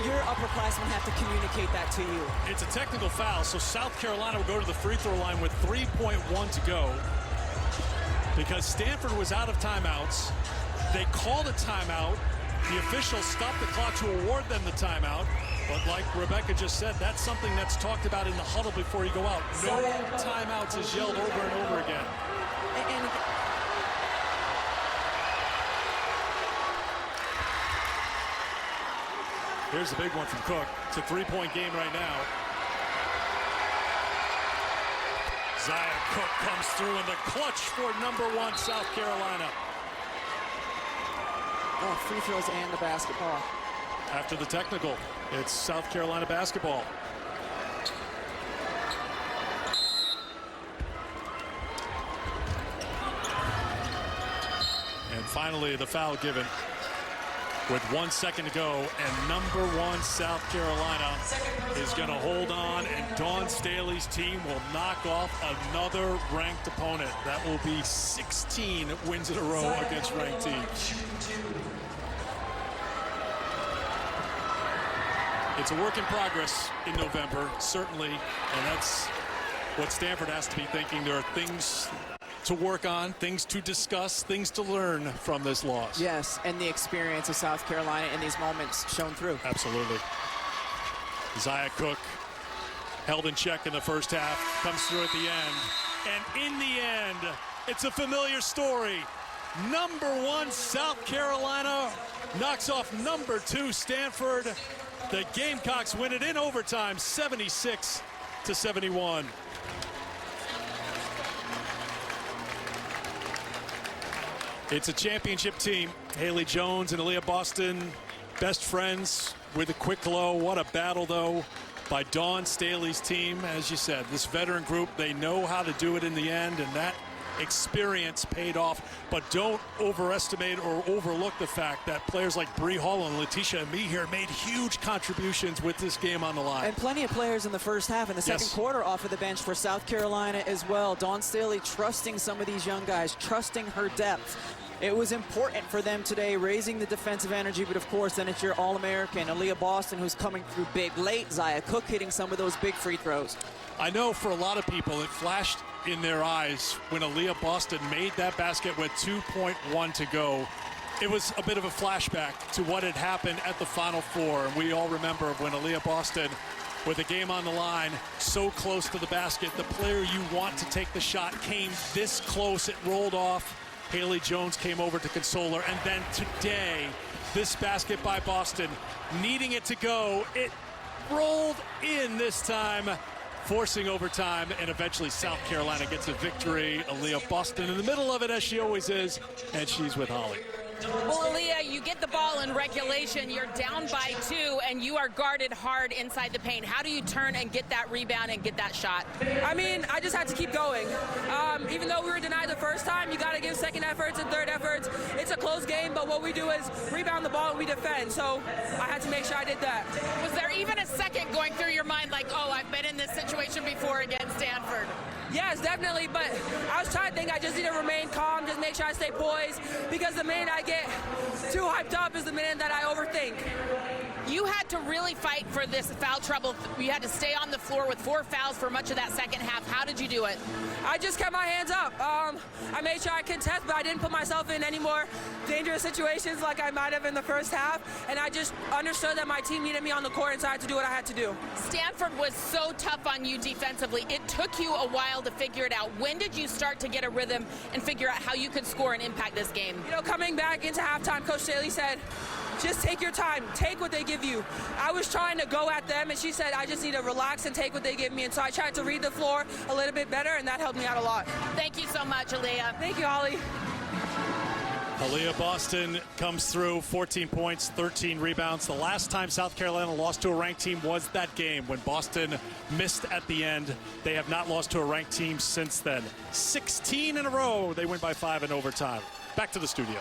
your upperclassmen have to communicate that to you. It's a technical foul, so South Carolina will go to the free throw line with 3.1 to go because Stanford was out of timeouts. They called a timeout. The officials stopped the clock to award them the timeout. But like Rebecca just said, that's something that's talked about in the huddle before you go out. No timeouts is yelled over and over again. Here's the big one from Cook. It's a three-point game right now. Zia Cook comes through in the clutch for #1 South Carolina. Oh, free throws and the basketball. After the technical, it's South Carolina basketball. And finally, the foul given with 1 second to go, and #1 South Carolina is going to hold on, and Dawn Staley's team will knock off another ranked opponent. That will be 16 wins in a row against ranked teams. It's a work in progress in November, certainly, and that's what Stanford has to be thinking. There are things to work on, things to discuss, things to learn from this loss. Yes, and the experience of South Carolina in these moments shown through. Absolutely. Zia Cook held in check in the first half, comes through at the end, and in the end, it's a familiar story. #1 South Carolina knocks off #2 Stanford. The Gamecocks win it in overtime, 76-71. It's a championship team. Haley Jones and Aaliyah Boston, best friends with a quick low. What a battle, though, by Dawn Staley's team. As you said, this veteran group, they know how to do it in the end, and that experience paid off. But don't overestimate or overlook the fact that players like Bree Hall and Letitia Meeher made huge contributions with this game on the line. And plenty of players in the first half and the second quarter off of the bench for South Carolina as well. Dawn Staley trusting some of these young guys, trusting her depth. It was important for them today, raising the defensive energy, but of course then it's your All-American, Aaliyah Boston, who's coming through big late, Zia Cook hitting some of those big free throws. I know for a lot of people it flashed in their eyes when Aaliyah Boston made that basket with 2.1 to go. It was a bit of a flashback to what had happened at the Final Four. And we all remember when Aaliyah Boston, with the game on the line, so close to the basket, the player you want to take the shot came this close. It rolled off. Haley Jones came over to console her. And then today, this basket by Boston, needing it to go, it rolled in this time, forcing overtime, and eventually South Carolina gets a victory. Aaliyah Boston in the middle of it, as she always is, and she's with Holly. Well, Aaliyah, you get the ball in regulation. You're down by 2, and you are guarded hard inside the paint. How do you turn and get that rebound and get that shot? I mean, I just had to keep going. Even though we were denied the first time, you got to give second efforts and third efforts. It's a close game, but what we do is rebound the ball and we defend. So I had to make sure I did that. Was there even a second going through your mind like, oh, I've been in this situation before against Stanford? Yes, definitely, but I was trying to think I just need to remain calm, just make sure I stay poised, because the minute I get too hyped up is the minute that I overthink. You had to really fight for this foul trouble. You had to stay on the floor with 4 fouls for much of that second half. How did you do it? I just kept my hands up. I made sure I contest, but I didn't put myself in any more dangerous situations like I might have in the first half, and I just understood that my team needed me on the court, and so I had to do what I had to do. Stanford was so tough on you defensively. It took you a while to figure it out. When did you start to get a rhythm and figure out how you could score and impact this game? You know, coming back into halftime, Coach Staley said, just take your time, take what they give you. I was trying to go at them, and she said, I just need to relax and take what they give me. And so I tried to read the floor a little bit better, and that helped me out a lot. Thank you so much, Aaliyah. Thank you, Holly. Aaliyah Boston comes through, 14 points, 13 rebounds. The last time South Carolina lost to a ranked team was that game when Boston missed at the end. They have not lost to a ranked team since then. 16 in a row. They win by 5 in overtime. Back to the studio.